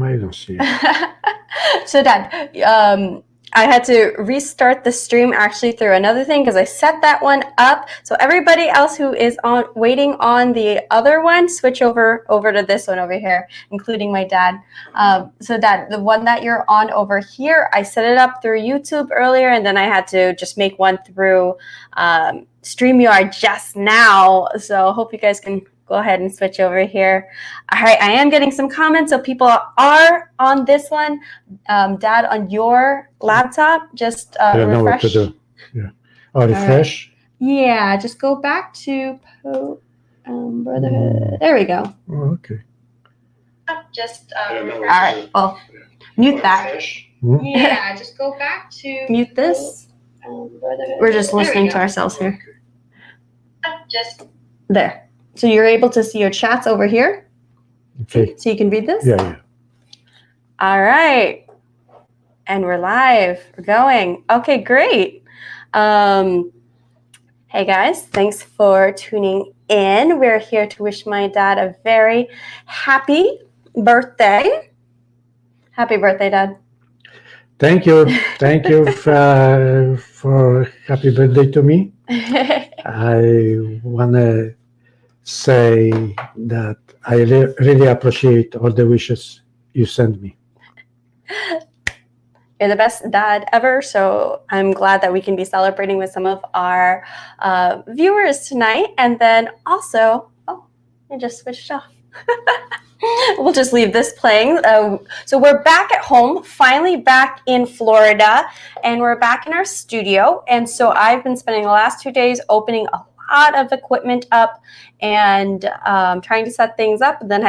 I don't see it. So Dad, I had to restart the stream actually through another thing because I set that one up. So everybody else who is waiting on the other one, switch over to this one over here, including my dad. So Dad, the one that you're on over here, I set it up through YouTube earlier, and then I had to just make one through StreamYard just now. So hope you guys can go ahead and switch over here. All right, I am getting some comments, so people are on this one. Dad, on your laptop, just I don't know what refresh. to do. Yeah. Oh, refresh? Right. Yeah, just go back to Brotherhood. There we go. Oh, okay. Just refresh. All right, well, mute that. Yeah, just go back to mute this. Brotherhood. We're just listening to ourselves here. Just there. So you're able to see your chats over here. Okay. So you can read this? Yeah. All right. And we're live. We're going. Okay, great. Hey guys, thanks for tuning in. We're here to wish my dad a very happy birthday. Happy birthday, Dad. Thank you. Thank you for happy birthday to me. I want to say that I really appreciate all the wishes you send me. You're the best dad ever, so I'm glad that we can be celebrating with some of our viewers tonight. And then also, oh, I just switched off. We'll just leave this playing. So we're back at home, finally back in Florida, and we're back in our studio. And so I've been spending the last 2 days opening a lot of equipment up and trying to set things up. And then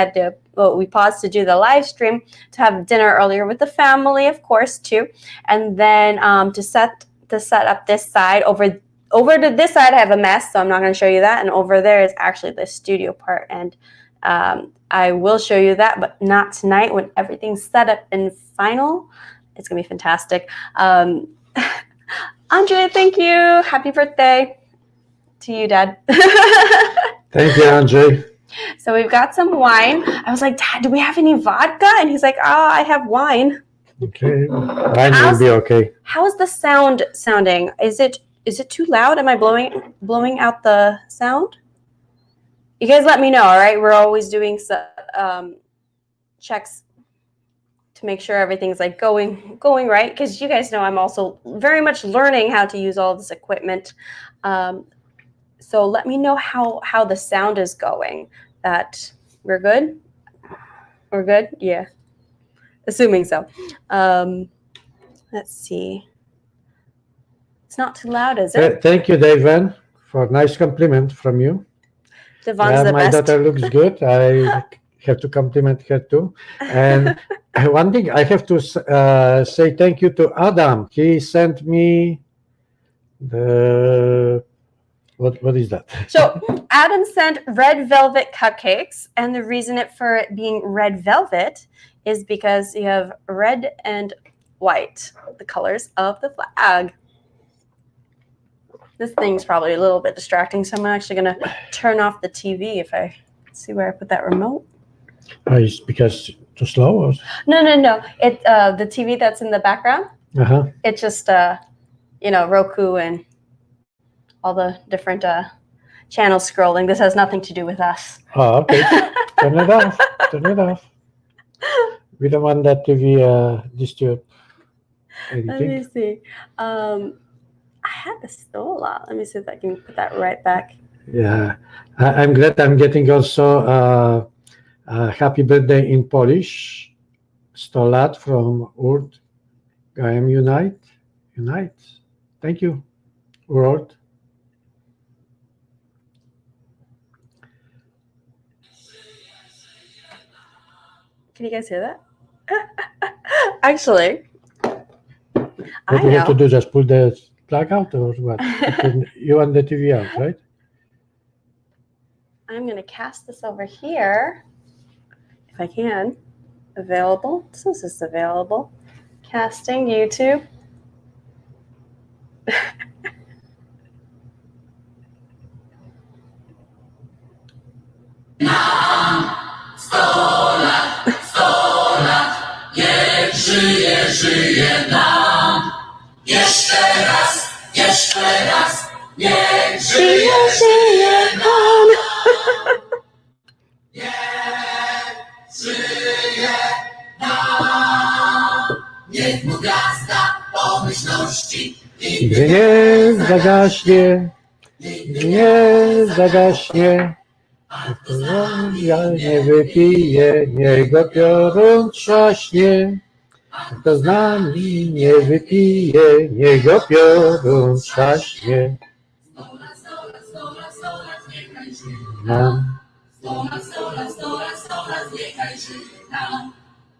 we paused to do the live stream to have dinner earlier with the family, of course, too. And then to set up this side. Over to this side, I have a mess, so I'm not going to show you that. And over there is actually the studio part. And I will show you that, but not tonight. When everything's set up and final, it's going to be fantastic. Andre, thank you. Happy birthday to you, Dad. Thank you, Andre. So we've got some wine. I was like, Dad, do we have any vodka? And he's like, oh, I have wine. Okay, wine will be okay. How's the sound sounding? Is it too loud? Am I blowing out the sound? You guys let me know, all right? We're always doing checks to make sure everything's like going right, because you guys know I'm also very much learning how to use all this equipment. So let me know how the sound is going. That we're good? We're good? Yeah. Assuming so. Let's see. It's not too loud, is it? Thank you, Davan, for a nice compliment from you. Devon's the my best. daughter looks good. I have to compliment her too. And one thing I have to say thank you to Adam. He sent me the what is that? So Adam sent red velvet cupcakes, and the reason for it being red velvet is because you have red and white, the colors of the flag. This thing's probably a little bit distracting, so I'm actually going to turn off the TV if I see where I put that remote. It's because too slow? Or? No. It the TV that's in the background. It's just Roku and all the different channels scrolling. This has nothing to do with us. Oh, okay. Turn it off. Turn it off. We don't want that TV disturb anything. Let me see. I had the Sto Lat. Let me see if I can put that right back. Yeah, I'm glad I'm getting also happy birthday in Polish. Sto Lat from Urt. I am unite. Thank you, Urt. Can you guys hear that? Actually, what do you have to do? Just pull the plug out or what? You want the TV out, right? I'm going to cast this over here, if I can. Available. This is available. Casting YouTube. Sto Lat, Sto Lat. żyje nam. Jeszcze raz, niech żyje nam. Niech żyje nam. Niech mu gwiazda pomyślności Gdy nie zagaśnie, kto ja nie wypije, niech go piorun trzaśnie. Kto z nami nie wypije, niech go piorun trzaśnie. 100 lat, 100 lat, 100 lat, 100 lat, niechaj żyje Nam. 100 lat, 100 lat, 100 lat, 100 lat, niechaj żyje nam.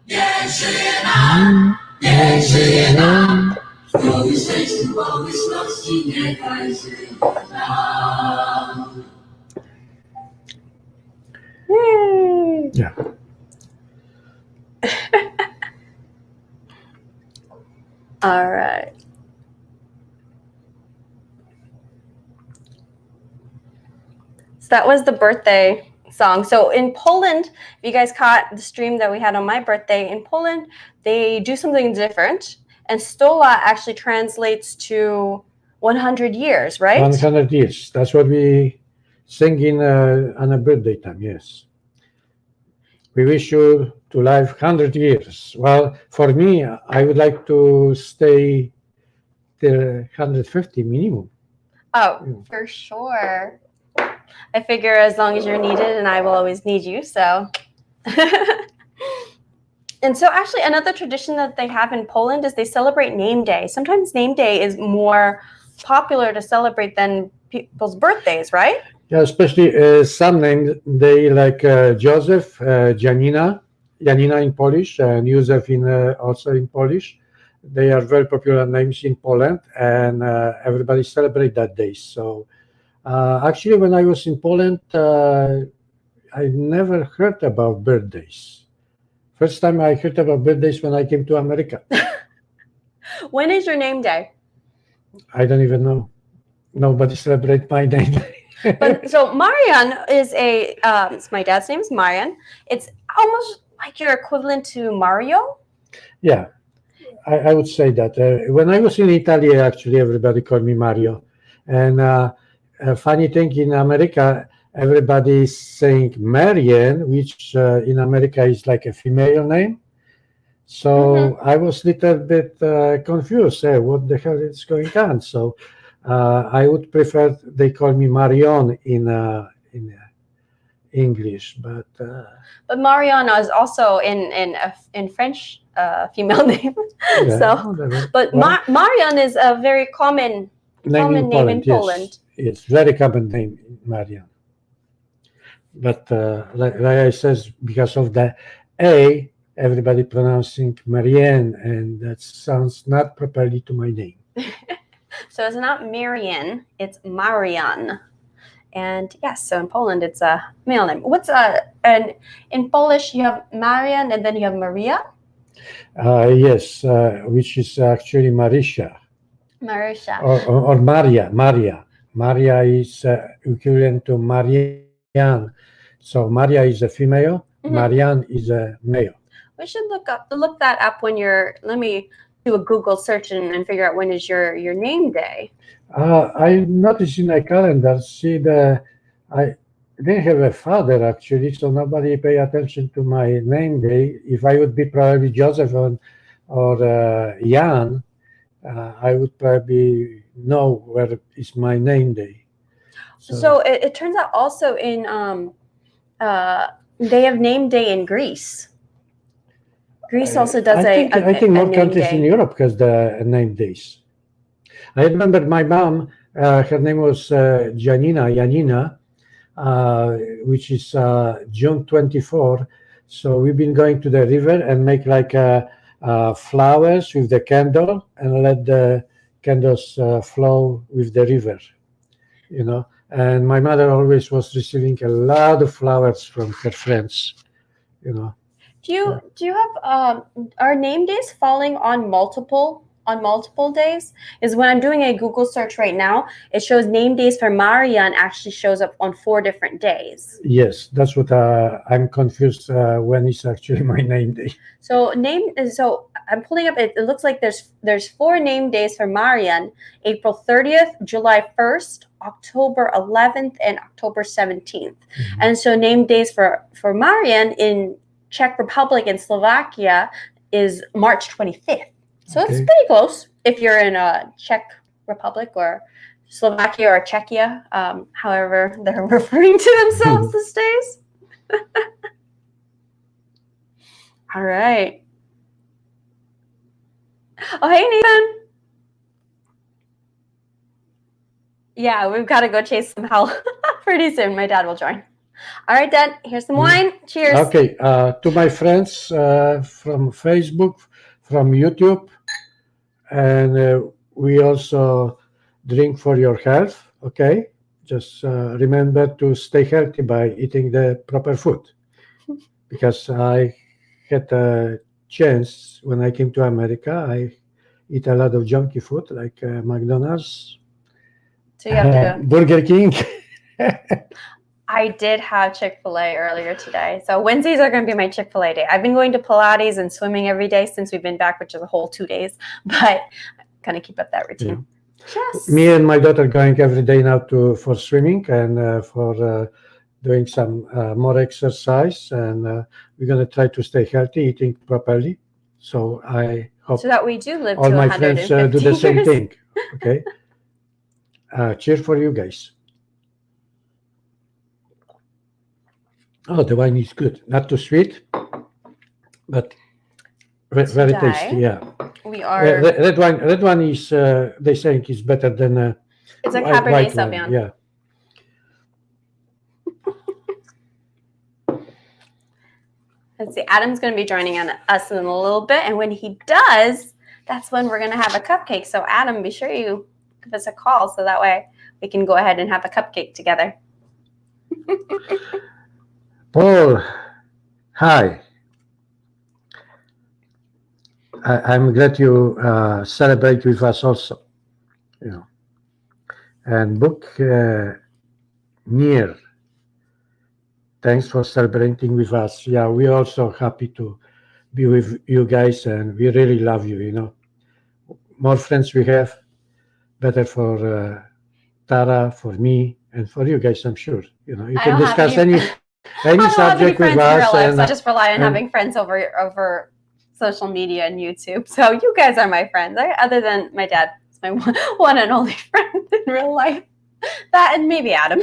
Niech żyje nam, niech żyje nam. W zdrowiu, szczęściu, pomyślności, niechaj żyje nam. Yeah. All right. So that was the birthday song. So in Poland, if you guys caught the stream that we had on my birthday, in Poland, they do something different. And Sto Lat actually translates to 100 years, right? 100 years. That's what we sing in on a birthday time, yes. We wish you to live 100 years. Well, for me, I would like to stay till 150 minimum. Oh, for sure. I figure as long as you're needed, and I will always need you, so. And so actually another tradition that they have in Poland is they celebrate name day. Sometimes name day is more popular to celebrate than people's birthdays, right? Yeah, especially some names, they like Joseph, Janina in Polish, and Józef also in Polish. They are very popular names in Poland, and everybody celebrate that day. So actually, when I was in Poland, I never heard about birthdays. First time I heard about birthdays when I came to America. When is your name day? I don't even know. Nobody celebrate my name day. But so Marian is it's my dad's name is Marian. It's almost like your equivalent to Mario. Yeah, I would say that. When I was in Italy, actually, everybody called me Mario. And a funny thing in America, everybody is saying Marian, which in America is like a female name. So I was a little bit confused. What the hell is going on? So I would prefer they call me Marion in English, but Marion is also in French female name. yeah, So, whatever. but Well, Marian is a very common name in Poland. Yes, it's very common name, Marian. But like I says, because of the A, everybody pronouncing Marianne, and that sounds not properly to my name. So it's not Marian, it's Marian. And yes, so in Poland it's a male name. And in Polish you have Marian and then you have Maria. Yes, which is actually Marisha Marisha. or Maria. Maria is equivalent to Marianne. So Maria is a female, Marianne is a male. We should look that up when let me do a Google search and figure out when is your name day. I noticed in my calendar, I didn't have a father actually, so nobody pay attention to my name day. If I would be probably Joseph or Jan, I would probably know where is my name day. So it turns out also in they have name day in Greece. Greece also does I think more name countries day. in Europe has the name days. I remember my mom, her name was Janina, which is June 24. So we've been going to the river and make like flowers with the candle and let the candles flow with the river, you know. And my mother always was receiving a lot of flowers from her friends, you know. Do you have are name days falling on multiple on multiple days is when I'm doing a Google search right now, it shows name days for Marian actually shows up on 4 different days. Yes, that's what I'm confused when it's actually my name day. So I'm pulling up, it looks like there's 4 name days for Marian: April 30th, July 1st, October 11th, and October 17th. Mhm. And so name days for Marian in Czech Republic and Slovakia is March 25th. So it's Okay. pretty close if you're in Czech Republic or Slovakia or Czechia, however they're referring to themselves these days. All right. Oh, hey, Nathan. Yeah, we've got to go chase some hell pretty soon. My dad will join. All right, Dad, here's some wine. Cheers. Okay, to my friends from Facebook, from YouTube, and we also drink for your health, okay? Just remember to stay healthy by eating the proper food. Because I had a chance when I came to America, I eat a lot of junky food like McDonald's, So you have to. Burger King. I did have Chick-fil-A earlier today. So Wednesdays are going to be my Chick-fil-A day. I've been going to Pilates and swimming every day since we've been back, which is a whole 2 days. But I'm going to keep up that routine. Yes. Me and my daughter going every day now for swimming and for doing some more exercise. And we're going to try to stay healthy, eating properly. So I hope So that we do live all to my 150 friends do the same years. thing. Okay. Cheers for you guys. Oh, the wine is good. Not too sweet, but very tasty. Yeah. We are. Red wine is they think is better than It's a white Cabernet wine. Sauvignon. Yeah. Let's see. Adam's going to be joining us in a little bit, and when he does, that's when we're going to have a cupcake. So Adam, be sure you give us a call so that way we can go ahead and have a cupcake together. Paul, hi. I'm glad you celebrate with us also. You know, and book near. Thanks for celebrating with us. Yeah, we're also happy to be with you guys, and we really love you. You know, more friends we have, better for Tara, for me, and for you guys. I'm sure. You know, you can discuss any subject with us. And I just rely on having friends over social media and YouTube. So you guys are my friends. Other than my dad, it's my one and only friend in real life. That and maybe Adam.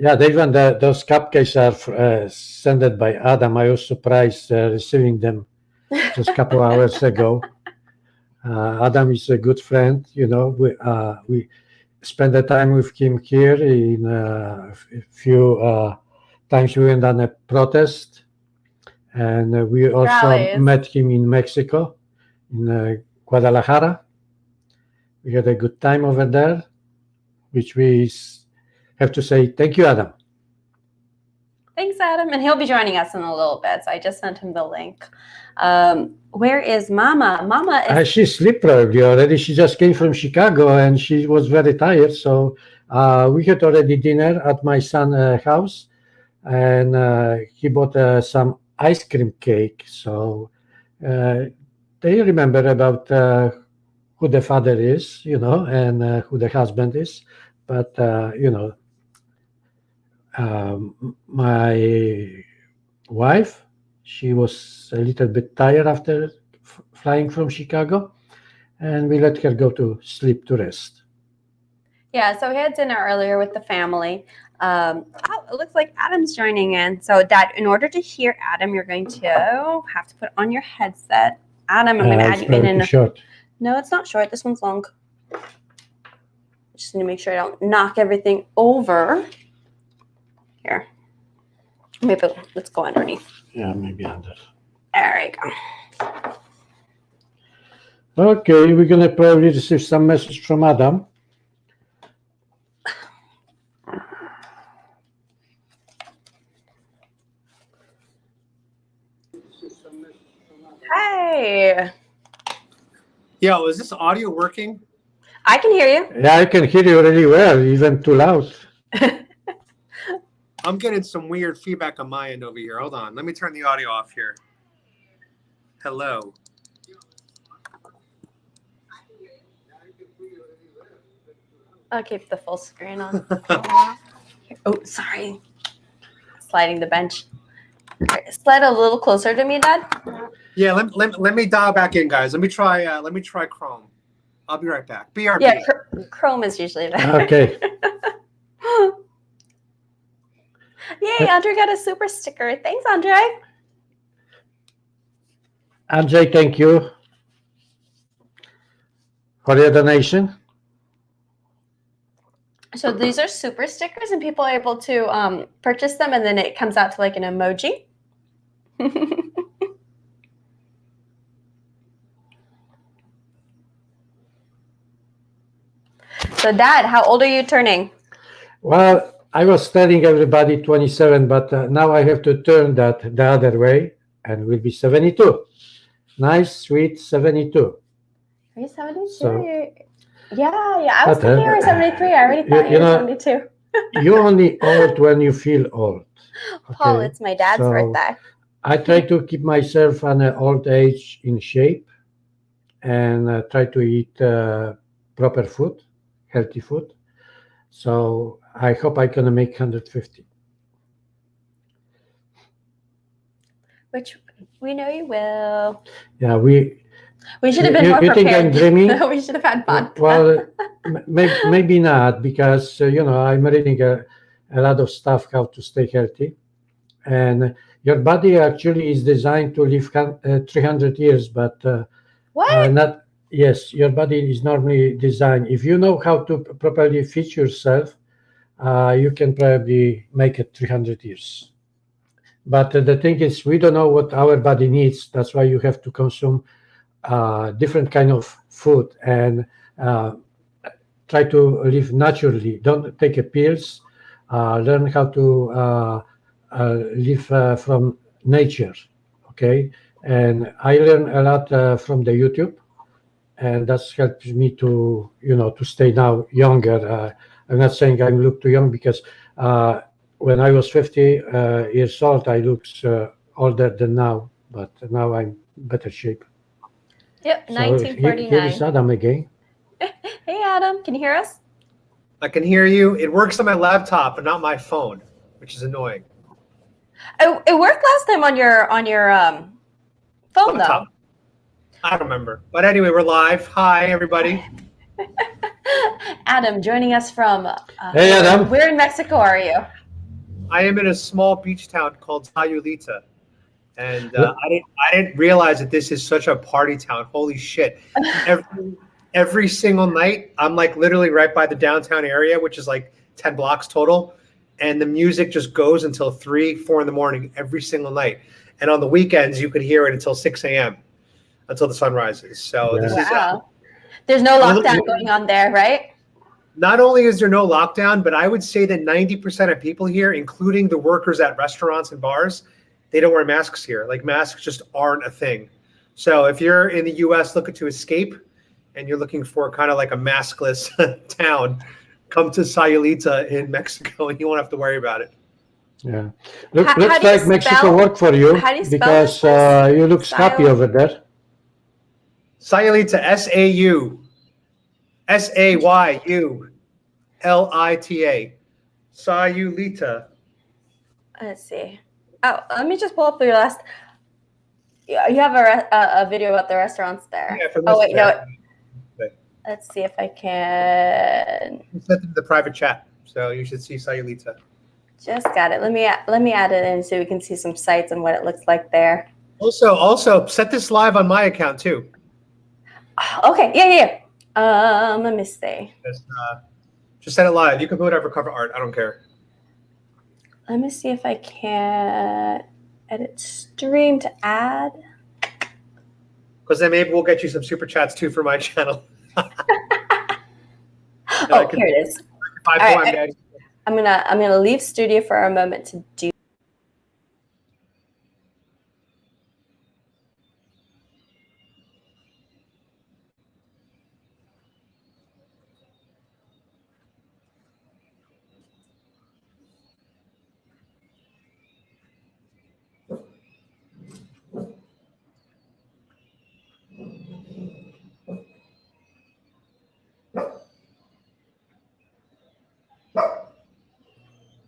Yeah, even those cupcakes are sent by Adam. I was surprised receiving them just a couple hours ago. Adam is a good friend. You know, we spent the time with him here. In a few times we went on a protest, and we also met him in Mexico, in Guadalajara. We had a good time over there, which we have to say thank you, Adam. Thanks, Adam. And he'll be joining us in a little bit. So I just sent him the link. Where is Mama? Mama is... She slept probably already. She just came from Chicago and she was very tired. So we had already dinner at my son's house, and he bought some ice cream cake. So they remember about who the father is, you know, and who the husband is. But, you know, my wife, she was a little bit tired after flying from Chicago, and we let her go to sleep to rest. Yeah, so we had dinner earlier with the family. It looks like Adam's joining in. So, Dad, in order to hear Adam, you're going to have to put on your headset. Adam, I'm going to add you in. Short. No, it's not short. This one's long. Just need to make sure I don't knock everything over. Here. Maybe let's go underneath. Yeah, maybe under. There we go. Okay, we're going to probably receive some message from Adam. right. Yo, is this audio working? I can hear you. Yeah, I can hear you really well, even too loud. I'm getting some weird feedback on my end over here. Hold on. Let me turn the audio off here. Hello. I'll keep the full screen on. Oh, sorry. Sliding the bench. Slide a little closer to me, Dad. Yeah, let me dial back in, guys. Let me try Chrome. I'll be right back. BRB. Yeah, Chrome is usually better. Okay. Yay, Andre got a super sticker. Thanks, Andre. Andrzej, thank you for your donation. So these are super stickers, and people are able to purchase them, and then it comes out to like an emoji. So, Dad, how old are you turning? Well, I was telling everybody 27, but now I have to turn that the other way and will be 72. Nice, sweet 72. Are you 72? So- Yeah. I was But, thinking you were 73. I already thought you were 72. You're only old when you feel old. Paul, okay? it's my dad's So, birthday. I try to keep myself on an old age in shape and try to eat proper food, healthy food. So I hope I can make 150. Which we know you will. Yeah, We should have been You- more you think prepared. I'm dreaming? We should have had fun. Well, maybe not, because I'm reading a lot of stuff how to stay healthy, and your body actually is designed to live 300 years, but What? not. Yes, your body is normally designed. If you know how to properly feed yourself, you can probably make it 300 years. But the thing is, we don't know what our body needs. That's why you have to consume different kind of food and try to live naturally. Don't take pills. Learn how to live from nature. Okay, and I learn a lot from the YouTube, and that's helped me to to stay now younger. I'm not saying I look too young, because when I was 50 years old, I looked older than now, but now I'm better shape. Yep, So here is 1949. Adam again. Hey, Adam, can you hear us? I can hear you. It works on my laptop, but not my phone, which is annoying. Oh, it worked last time on your phone Laptop. I don't remember. But anyway, we're live. Hi, everybody. though. Adam joining us from. Hey, Adam. Where in Mexico are you? I am in a small beach town called Sayulita. And Look- I didn't realize that this is such a party town. Holy shit. Every single night, I'm like literally right by the downtown area, which is like 10 blocks total. And the music just goes until 3, 4 in the morning every single night. And on the weekends, you could hear it until 6 a.m. until the sun rises. So Yeah. this is Wow. There's no Well, lockdown going on there, right? not only is there no lockdown, but I would say that 90% of people here, including the workers at restaurants and bars, they don't wear masks here. Like masks just aren't a thing. So if you're in the US looking to escape and you're looking for kind of like a maskless town, come to Sayulita in Mexico and you won't have to worry about it. Yeah, How looks do you like Mexico spell- worked for you, how do you spell because this place? you look happy Sayul- over there. Sayulita, Sayulita. Sayulita. Let's see. Oh, let me just pull up your last. Yeah, you have a video about the restaurants there. Yeah, for Oh wait, no. Okay. Let's see if I can. You sent it to the private chat, so you should see Sayulita. Just got it. Let me add it in so we can see some sites and what it looks like there. Also, set this live on my account too. Okay, yeah. Let me see. Just set it live. You can put whatever cover art. I don't care. Let me see if I can edit stream to add. Because then maybe we'll get you some super chats too for my channel. Oh, here it is. All right. I'm gonna leave studio for a moment to do.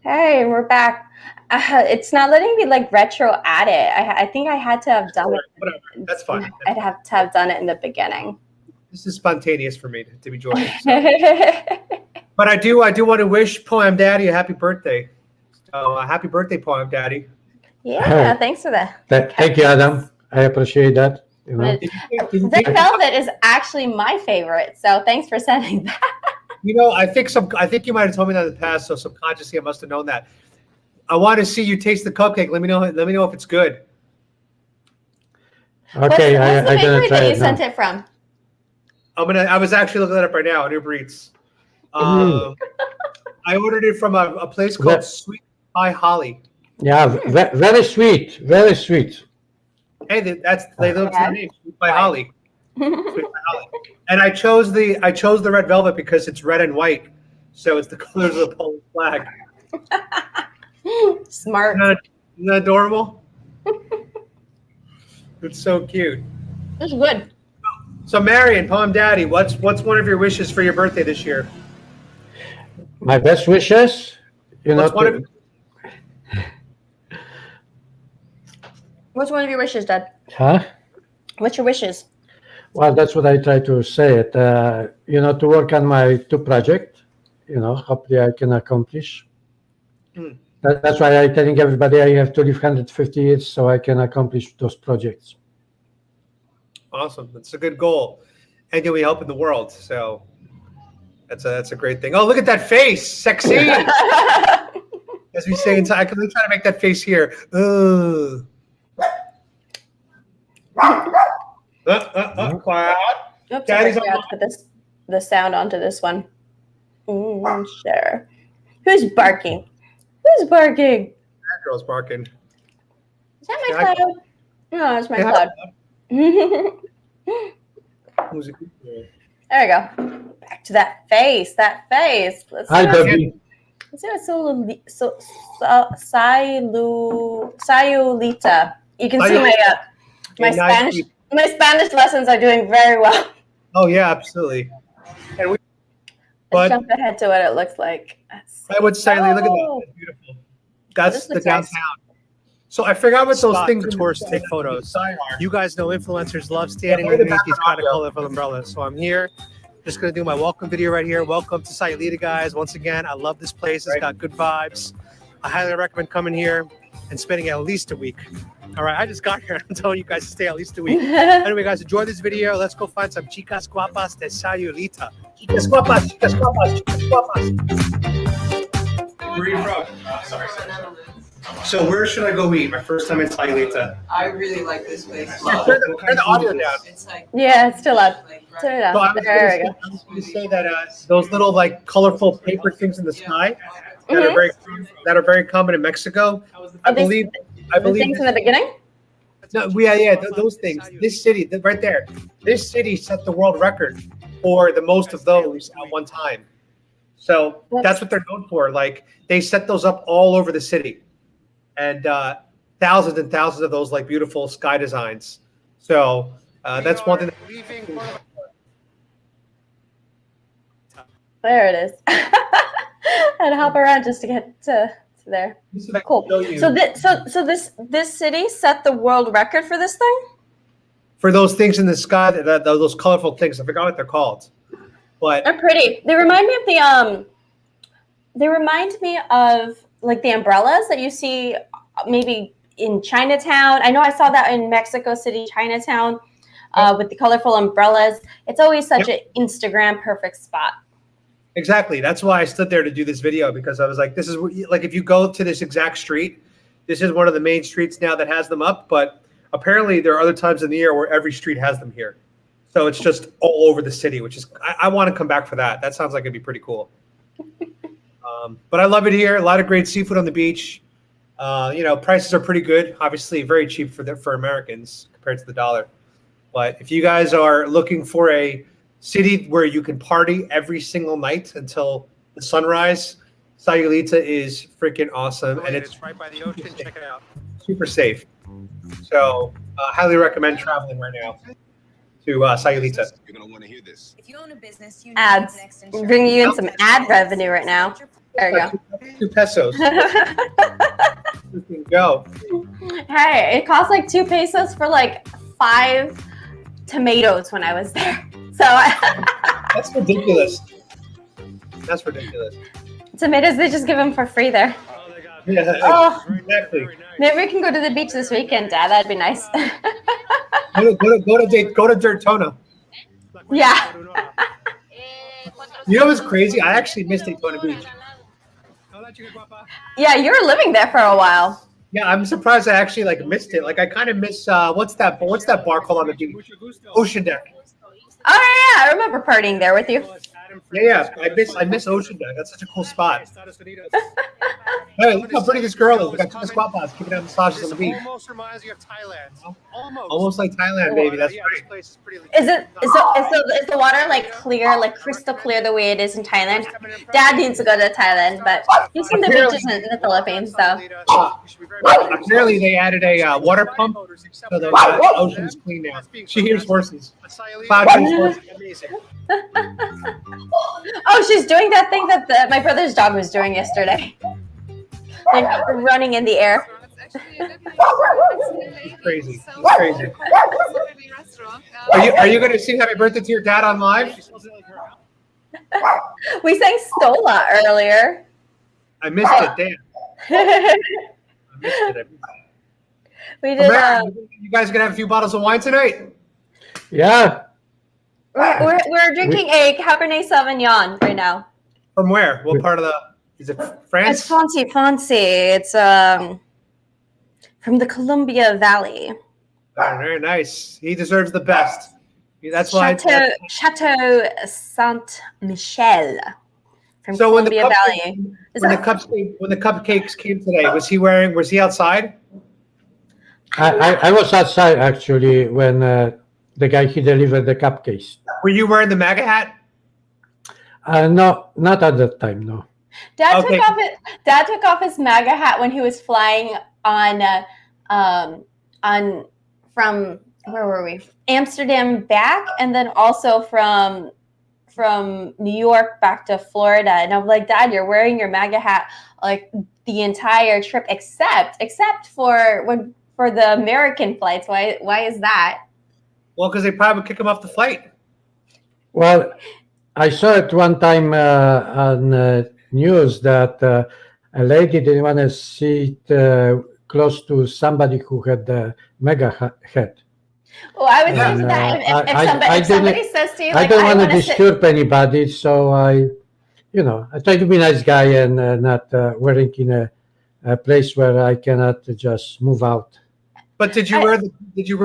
Hey, we're back. It's not letting me like retro add it. I think I had to have done it. Whatever. That's fine. I'd have to have done it in the beginning. This is spontaneous for me to be joining. So. But I do want to wish PoAmDaddy a happy birthday. Happy birthday, PoAmDaddy. Yeah, thanks for that. Thank you, Adam. I appreciate that. You know? Red Velvet is actually my favorite, so thanks for sending that. You know, I think you might have told me that in the past, so subconsciously I must have known that. I want to see you taste the cupcake. Let me know if it's good. Okay, what's the I'm gonna bakery try that you it sent now. it from? I was actually looking that up right now on Uber Eats. I ordered it from a place called Sweet Pie Holly. Yeah, very sweet, very sweet. Hey, they live their name, Sweet Pie Holly. Sweet Pie Holly. And I chose the red velvet because it's red and white, so it's the colors of the Polish flag. Smart. Isn't that adorable? It's so cute. It's good. So, Marion, PoAmDaddy, what's one of your wishes for your birthday this year? My best wishes, you know. What's one of your wishes, Dad? Huh? What's your wishes? Well, that's what I try to say it. You know, to work on my 2 projects. You know, hopefully I can accomplish. That's why I'm telling everybody I have to live 150 years so I can accomplish those projects. Awesome. That's a good goal. And you'll be helping the world. So that's a great thing. Oh, look at that face. Sexy. As we say inside, I can really try to make that face here. Quiet. Oops, Daddy's I forgot to put the sound onto this one. Sure. Who's barking? Who's barking? That girl's barking. Is that my cloud? No, it's my cloud. There we go. Back to that face. That face. Let's Hi, Debbie. see what Sayulita. You can see my Spanish. My Spanish lessons are doing very well. Oh yeah, absolutely. And Let's jump ahead to what it looks like. I would say, look at that. That's beautiful. That's the downtown. Nice. So I forgot what those things are. Tourists take photos. You guys know influencers love standing underneath these kind of colorful umbrellas. So I'm here. Just going to do my welcome video right here. Welcome to Sayulita, guys. Once again, I love this place. It's got good vibes. I highly recommend coming here and spending at least a week. All right, I just got here. I'm telling you guys to stay at least a week. Anyway, guys, enjoy this video. Let's go find some chicas guapas de Sayulita. Chicas guapas, chicas guapas, chicas guapas. Where are you from? Sorry. So where should I go eat? My first time in Sayulita. I really like this place. Turn the audio down. It's like, yeah, it's still up. Turn it So up. There we go. I was going to say that those little like colorful paper things in the sky that are very common in Mexico. I believe things in the beginning. No, those things. This city, right there. This city set the world record for the most of those at one time. So that's what they're known for. Like they set those up all over the city, and thousands and thousands of those like beautiful sky designs. So that's one thing. There it is. I'd hop around just to get to there. Cool. So this city set the world record for this thing? For those things in the sky, those colorful things. I forgot what they're called. But they're pretty. They remind me of like the umbrellas that you see maybe in Chinatown. I know I saw that in Mexico City, Chinatown, with the colorful umbrellas. It's always such an Instagram perfect spot. Exactly. That's why I stood there to do this video, because I was like, this is like, if you go to this exact street, this is one of the main streets now that has them up. But apparently there are other times in the year where every street has them here. So it's just all over the city, which is, I want to come back for that. That sounds like it'd be pretty cool. But I love it here. A lot of great seafood on the beach. Prices are pretty good. Obviously very cheap for Americans compared to the dollar. But if you guys are looking for a city where you can party every single night until the sunrise, Sayulita is freaking awesome, and it's right by the ocean. Check it out. Super safe. So, highly recommend traveling right now to Sayulita. You're gonna want to hear this. if you own a business, you Ads. Bringing you in some ad revenue right now. There you go. 2 pesos. You can go. Hey, it cost like 2 pesos for like 5 tomatoes when I was there. So That's ridiculous. That's ridiculous. tomatoes, they just give them for free there. Yeah, Oh. exactly. Maybe we can go to the beach this weekend, Dad. That'd be nice. Go to Daytona. Yeah. You know what's crazy? I actually missed Daytona Beach. Yeah, you were living there for a while. Yeah, I'm surprised I actually like missed it. Like I kind of miss what's that bar called on the beach? Ocean Deck. Oh yeah, I remember partying there with you. Yeah, I miss Ocean Deck. That's such a cool spot. Hey, look how pretty this girl is. We got 2 squat pods giving out massages on the beach. Almost reminds you of Thailand. Almost like Thailand, baby. That's Yeah, pretty. this place is pretty Is the water like clear, like crystal clear the way it is in Thailand? Dad needs to go to Thailand, but he's seen the beaches in the Philippines, so. Apparently, they added a water pump, so the ocean is clean now. She hears horses. Cloud hears horses. Amazing. Oh, she's doing that thing that my brother's dog was doing yesterday. Like running in the air. It's crazy. It's crazy. Are you going to sing happy birthday to your dad on live? We sang Sto Lat earlier. I missed it. Damn. I missed it. We did. You guys gonna have a few bottles of wine tonight? Yeah. We're drinking a Cabernet Sauvignon right now. From where? What part of the? Is it France? It's fancy. It's from the Columbia Valley. Oh, very nice. He deserves the best. That's why. Chateau Saint Michel from So when the Columbia Valley. When the cupcakes came today, was he outside? I was outside actually when the guy he delivered the cupcakes. Were you wearing the MAGA hat? No, not at that time. No. Dad Okay. took off his MAGA hat when he was flying from where were we? Amsterdam back, and then also from New York back to Florida. And I'm like, Dad, you're wearing your MAGA hat like the entire trip, except for the American flights. Why is that? Well, because they probably would kick him off the flight. Well, I saw it one time on news that a lady didn't want to sit close to somebody who had the mega hat. Well, I would And, say that if somebody says to you, I like, don't want to wanna sit- disturb anybody, so I try to be a nice guy and not wearing in a place where I cannot just move out. But did you wear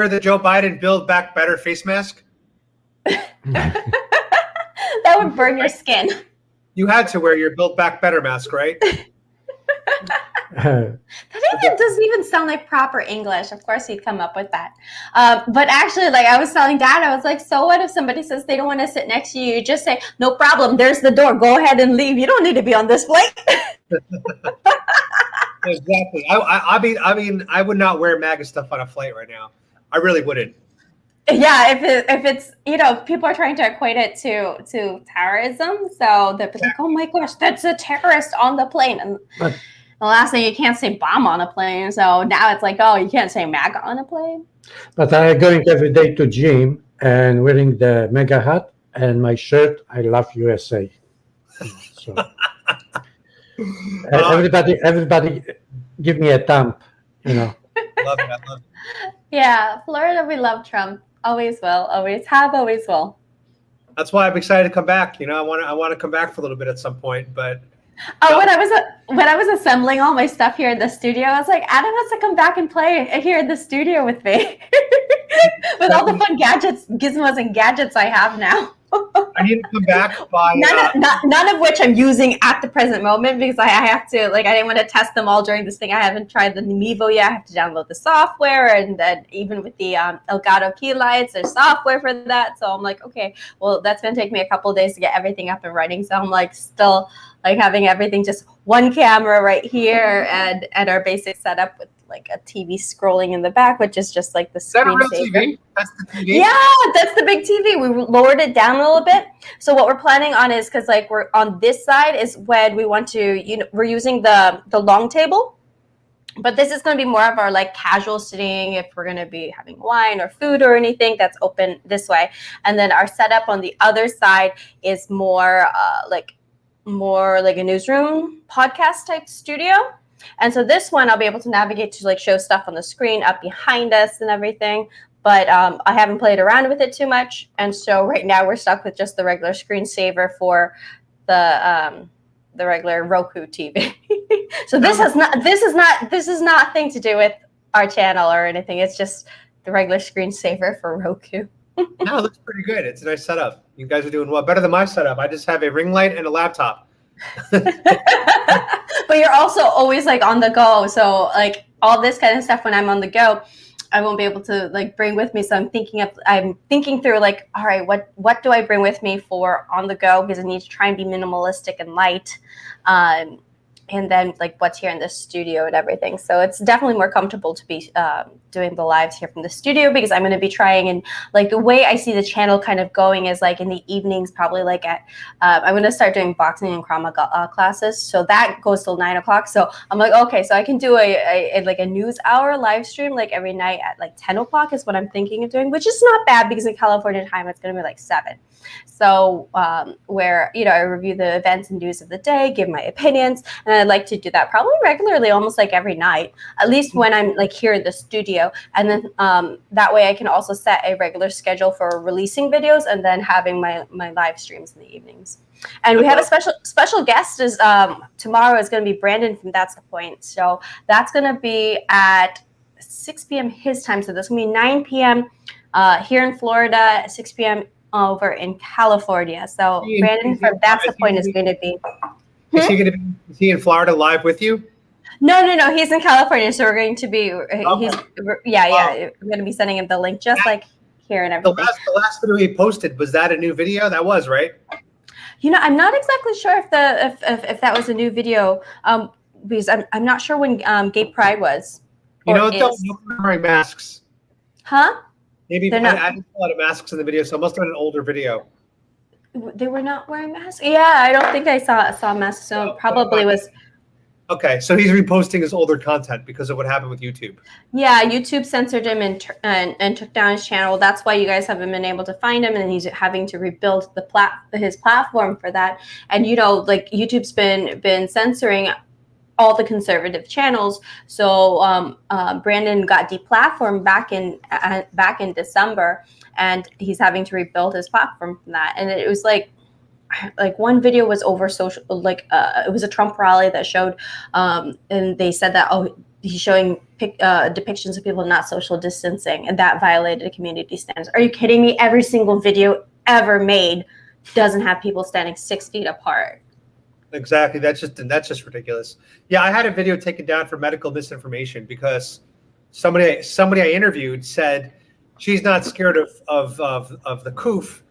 the Joe Biden Build Back Better face mask? that would burn your skin. You had to wear your Build Back Better mask, right? That doesn't even sound like proper English. Of course, he'd come up with that. But actually, like I was telling Dad, I was like, so what if somebody says they don't want to sit next to you? You just say, no problem. There's the door. Go ahead and leave. You don't need to be on this flight. Exactly. I mean, I would not wear MAGA stuff on a flight right now. I really wouldn't. Yeah, if it's people are trying to equate it to terrorism, so they're like, oh my gosh, that's a terrorist on the plane, and But- the last thing, you can't say bomb on a plane. So now it's like, oh, you can't say MAGA on a plane. But I'm going every day to gym and wearing the mega hat and my shirt. I love USA. So everybody, give me a thumb. Love it. I love it. Yeah, Florida, we love Trump. Always will. Always have. Always will. That's why I'm excited to come back. I want to come back for a little bit at some point, but. Oh, when I was assembling all my stuff here in the studio, I was like, Adam wants to come back and play here in the studio with me, with all the fun gadgets, gizmos, and gadgets I have now. I need to come back by. None of which I'm using at the present moment because I have to, I didn't want to test them all during this thing. I haven't tried the Mevo yet. I have to download the software, and then even with the Elgato key lights, there's software for that. So I'm like, okay, well, that's going to take me a couple of days to get everything up and running. So I'm still having everything just one camera right here and our basic setup like a TV scrolling in the back, which is just like the Is that a real screensaver. TV? That's the TV? Yeah, that's the big TV. We lowered it down a little bit. So what we're planning on is, because like we're on this side is when we want to, we're using the long table, but this is going to be more of our like casual sitting if we're going to be having wine or food or anything that's open this way. And then our setup on the other side is more like a newsroom podcast type studio. And so this one I'll be able to navigate to like show stuff on the screen up behind us and everything. But I haven't played around with it too much. And so right now we're stuck with just the regular screensaver for the regular Roku TV. So this is not a thing to do with our channel or anything. It's just the regular screensaver for Roku. No, it looks pretty good. It's a nice setup. You guys are doing well. Better than my setup. I just have a ring light and a laptop. But you're also always like on the go. So like all this kind of stuff when I'm on the go, I won't be able to like bring with me. So I'm thinking through like, all right, what do I bring with me for on the go? Because I need to try and be minimalistic and light. And then like what's here in the studio and everything. So it's definitely more comfortable to be doing the lives here from the studio, because I'm going to be trying, and like the way I see the channel kind of going is like in the evenings, probably like at I'm going to start doing boxing and Krav Maga classes. So that goes till 9 o'clock. So I'm like, okay, so I can do a like a news hour live stream like every night at like 10 o'clock is what I'm thinking of doing, which is not bad because in California time it's going to be like 7. So where, I review the events and news of the day, give my opinions, and I'd like to do that probably regularly, almost like every night, at least when I'm like here in the studio. And then that way I can also set a regular schedule for releasing videos and then having my live streams in the evenings. And we have a special guest is tomorrow is going to be Brandon from That's the Point. So that's going to be at 6 p.m. his time. So that's going to be 9 p.m. Here in Florida, 6 p.m. over in California. So Brandon from That's the Point is going to be. Is he in Florida live with you? No. He's in California, so we're going to be. Okay. We're going to be sending him the link, just like here and everything. The last video he posted, was that a new video? That was, right? I'm not exactly sure if that was a new video, because I'm not sure when Gay Pride was. Don't wearing masks. Huh? Maybe I didn't see a lot of masks in the video, so it must have been an older video. They were not wearing masks? Yeah, I don't think I saw masks, so probably was. Okay, so he's reposting his older content because of what happened with YouTube. Yeah, YouTube censored him and took down his channel. That's why you guys haven't been able to find him, and he's having to rebuild his platform for that. And like YouTube's been censoring all the conservative channels. So Brandon got deplatformed back in December, and he's having to rebuild his platform from that. And it was like one video was over social, it was a Trump rally that showed, and they said that he's showing depictions of people not social distancing, and that violated community standards. Are you kidding me? Every single video ever made doesn't have people standing 6 feet apart. Exactly. That's just ridiculous. Yeah, I had a video taken down for medical misinformation because somebody I interviewed said she's not scared of the COOF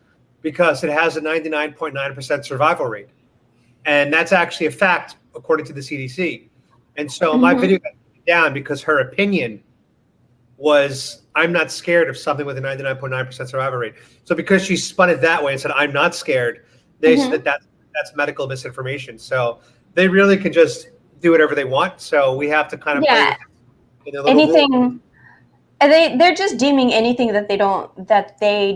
because it has a 99.9% survival rate, and that's actually a fact according to the CDC. And so my video got taken down because her opinion was I'm not scared of something with a 99.9% survival rate. So because she spun it that way and said I'm not scared, they said that's medical misinformation. So they really can just do whatever they want. So we have to kind of play with anything. And they're just deeming anything that they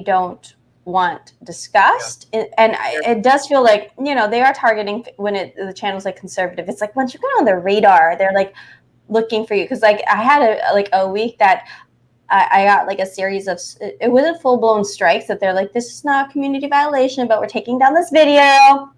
don't want discussed. Yeah. And it does feel like, they are targeting when the channel's like conservative. It's like once you get on their radar, they're like looking for you. Cause like I had a week that I got like a series of, it wasn't full blown strikes that they're like, this is not a community violation, but we're taking down this video.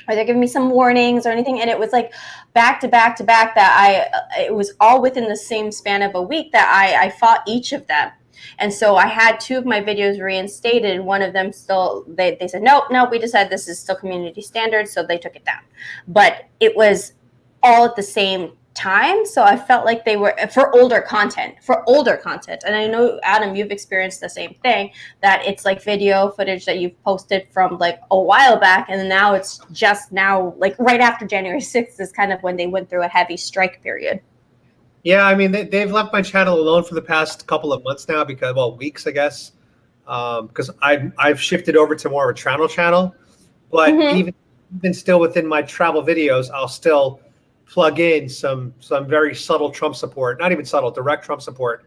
Or they're giving me some warnings or anything. And it was like back to back to back that it was all within the same span of a week that I fought each of them. And so I had 2 of my videos reinstated. One of them still, they said, nope, we decided this is still community standard. So they took it down. But it was all at the same time. So I felt like they were for older content. And I know, Adam, you've experienced the same thing, that it's like video footage that you've posted from like a while back. And now it's just now, like right after January 6th is kind of when they went through a heavy strike period. Yeah, I mean, they've left my channel alone for the past couple of months now weeks, I guess, because I've shifted over to more of a travel channel. But Hmm. even still within my travel videos, I'll still plug in some very subtle Trump support, not even subtle, direct Trump support,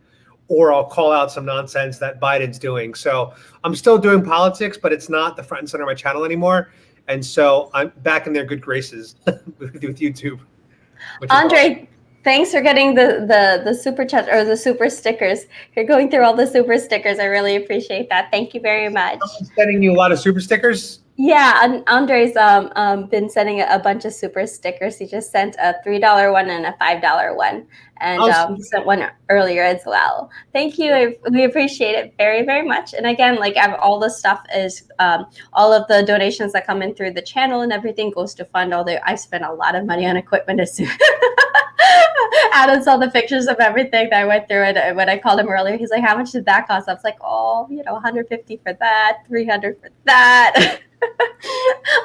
or I'll call out some nonsense that Biden's doing. So I'm still doing politics, but it's not the front and center of my channel anymore. And so I'm back in their good graces with YouTube, which is awesome. Andre, thanks for getting the super chat or the super stickers. You're going through all the super stickers. I really appreciate that. Thank you very much. Someone's sending you a lot of super stickers. Yeah, and Andre's been sending a bunch of super stickers. He just sent a $3 one and a $5 one, and he sent one earlier as well. Thank you. We appreciate it very, very much. And again, like all the stuff is all of the donations that come in through the channel and everything goes to fund all the. I spent a lot of money on equipment as soon. Adam saw the pictures of everything that I went through, and when I called him earlier, he's like, "How much did that cost?" I was like, "Oh, 150 for that, 300 for that."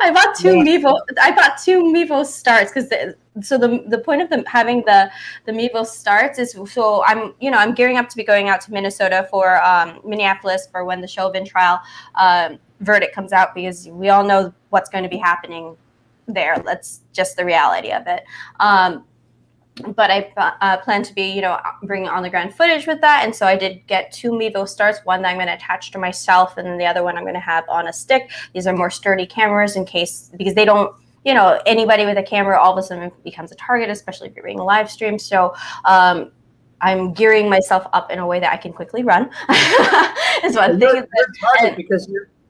I bought two Mevo starts because the point of them having the Mevo starts is so I'm gearing up to be going out to Minnesota for Minneapolis for when the Chauvin trial verdict comes out, because we all know what's going to be happening there. That's just the reality of it. But I plan to be, bringing on the ground footage with that. And so I did get two Mevo starts, one that I'm going to attach to myself, and then the other one I'm going to have on a stick. These are more sturdy cameras because they don't, anybody with a camera all of a sudden becomes a target, especially if you're being live streamed. So I'm gearing myself up in a way that I can quickly run. Is one thing. You're a target because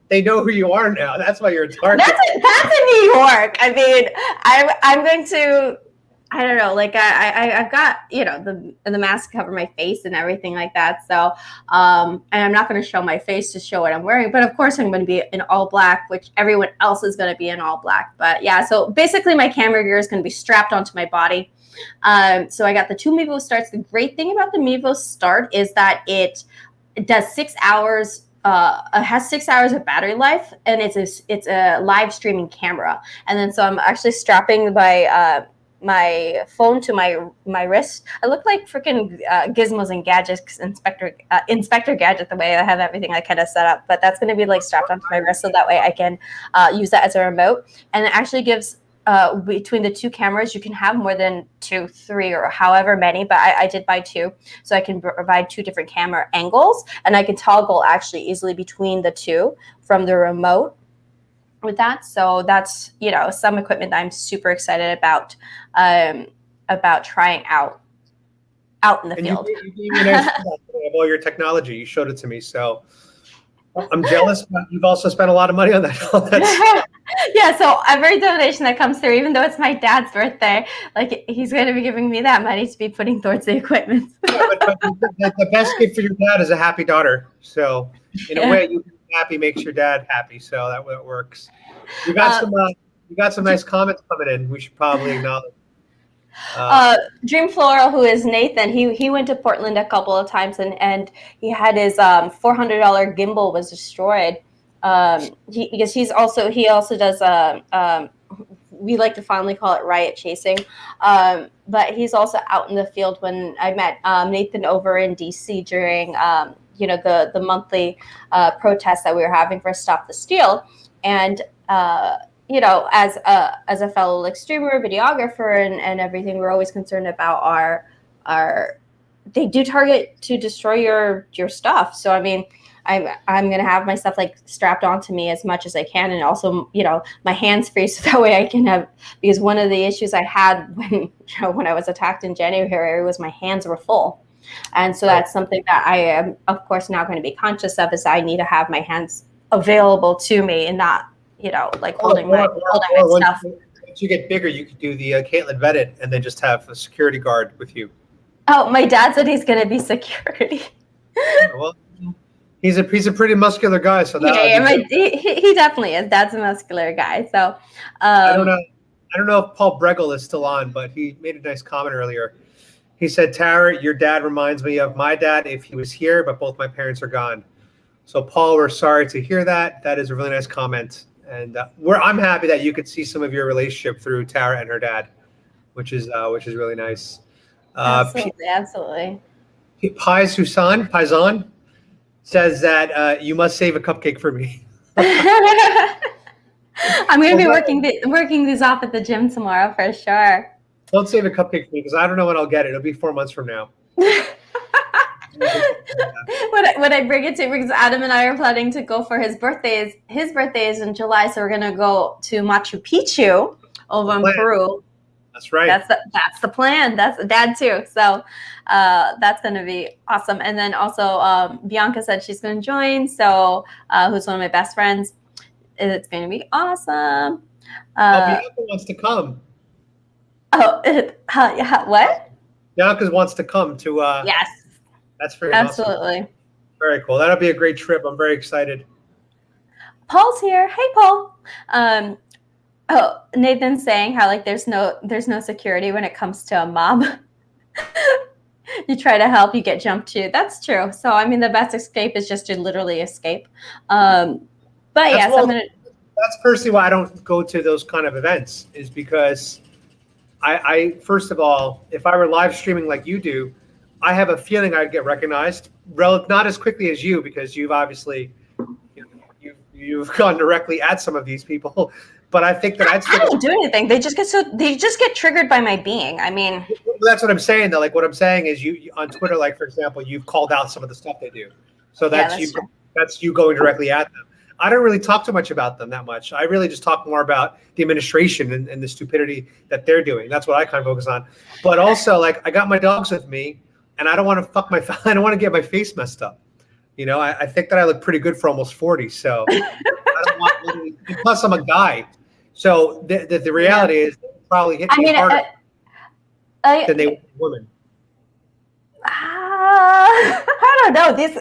they know who you are now. That's why you're a target. That's in New York. I mean, I'm going to. I don't know, like I've got, the mask to cover my face and everything like that. So, and I'm not going to show my face to show what I'm wearing, but of course I'm going to be in all black, which everyone else is going to be in all black. But yeah, so basically my camera gear is going to be strapped onto my body. So I got the two Mevo starts. The great thing about the Mevo start is that it does 6 hours. It has 6 hours of battery life, and it's a live streaming camera. And then so I'm actually strapping my phone to my wrist. I look like freaking Gizmos and Gadgets, Inspector Gadget, the way I have everything I kind of set up. But that's going to be like strapped onto my wrist, so that way I can use that as a remote. And it actually gives between the two cameras, you can have more than 2, 3, or however many. But I did buy 2, so I can provide 2 different camera angles, and I can toggle actually easily between the 2 from the remote with that. So that's some equipment that I'm super excited about trying out in the field. You have all your technology. You showed it to me, so I'm jealous. But you've also spent a lot of money on that. Yeah, so every donation that comes through, even though it's my dad's birthday, like he's going to be giving me that money to be putting towards the equipment. Yeah, but the best gift for your dad is a happy daughter. So in a way, you happy makes your dad happy, so that works. You got some nice comments coming in. We should probably acknowledge. Dream Floral, who is Nathan, he went to Portland a couple of times, and he had his $400 gimbal was destroyed. Because he also does we like to fondly call it riot chasing, but he's also out in the field. When I met Nathan over in DC during the monthly protest that we were having for Stop the Steal, and as a fellow streamer, videographer, and everything, we're always concerned about our they do target to destroy your stuff. So I mean, I'm gonna have my stuff strapped onto me as much as I can, and also my hands free, so that way I can have, because one of the issues I had when I was attacked in January was my hands were full. And so that's something that I am, of course, now going to be conscious of, is I need to have my hands available to me and not, holding my stuff. Once you get bigger, you could do the Caitlin Vetted and then just have a security guard with you. Oh, my dad said he's going to be security. Well, he's a pretty muscular guy, so that he definitely is. Dad's a muscular guy. So I don't know if Paul Bregel is still on, but he made a nice comment earlier. He said, "Tara, your dad reminds me of my dad if he was here, but both my parents are gone." So, Paul, we're sorry to hear that. That is a really nice comment. And I'm happy that you could see some of your relationship through Tara and her dad, which is really nice. Absolutely. Paisan says that you must save a cupcake for me. I'm going to be working these off at the gym tomorrow for sure. Don't save a cupcake for me because I don't know when I'll get it. It'll be 4 months from now. Would I bring it to, because Adam and I are planning to go for his birthday. His birthday is in July, so we're going to go to Machu Picchu over in Peru. That's right. That's the plan. That's Dad too. So that's going to be awesome. And then also Bianca said she's going to join. So who's one of my best friends. It's going to be awesome. Bianca wants to come. Yeah. What? Bianca wants to come to. Yes. That's very absolutely awesome. Very cool. That'll be a great trip. I'm very excited. Paul's here. Hey, Paul. Nathan's saying how like there's no security when it comes to a mob. You try to help, you get jumped too. That's true. So I mean, the best escape is just to literally escape. But yes, that's personally why I don't go to those kind of events, is because I first of all, if I were live streaming like you do, I have a feeling I'd get recognized, not as quickly as you, because you've obviously you've gone directly at some of these people. But I think that I don't do anything. They just get triggered by my being. I mean, that's what I'm saying though. Like what I'm saying is, you on Twitter, like for example, you've called out some of the stuff they do. So that's you. True. That's you going directly at them. I don't really talk too much about them that much. I really just talk more about the administration and the stupidity that they're doing. That's what I kind of focus on. But also, like, I got my dogs with me, and I don't want to I don't want to get my face messed up. You know, I think that I look pretty good for almost 40. So I don't want. Plus, I'm a guy. So the reality is, they probably hit me harder than they women. I don't know. These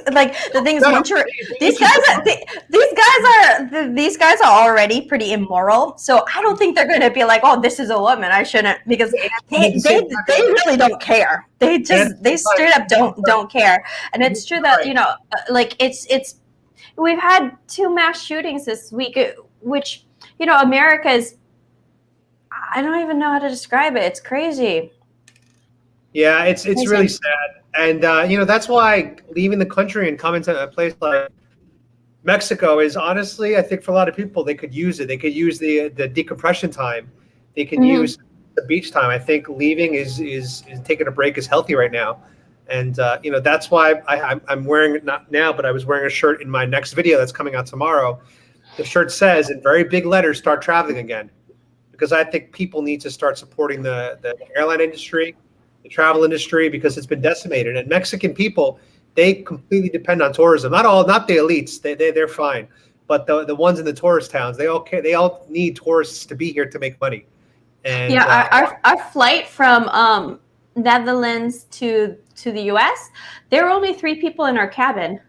these guys are already pretty immoral. So I don't think they're going to be like, oh, this is a woman, I shouldn't, because they really don't care. They straight up don't care. And it's true that like it's we've had 2 mass shootings this week, which America is. I don't even know how to describe it. It's crazy. Yeah, it's really sad. And, that's why leaving the country and coming to a place like Mexico is honestly, I think for a lot of people, they could use it. They could use the decompression time. They can use the beach time. I think leaving is taking a break is healthy right now. And, that's why I'm wearing it, not now, but I was wearing a shirt in my next video that's coming out tomorrow. The shirt says in very big letters, start traveling again. Because I think people need to start supporting the airline industry, the travel industry, because it's been decimated. And Mexican people, they completely depend on tourism. Not the elites. They're fine, but the ones in the tourist towns, they all need tourists to be here to make money. And our flight from Netherlands to the U.S., there were only 3 people in our cabin.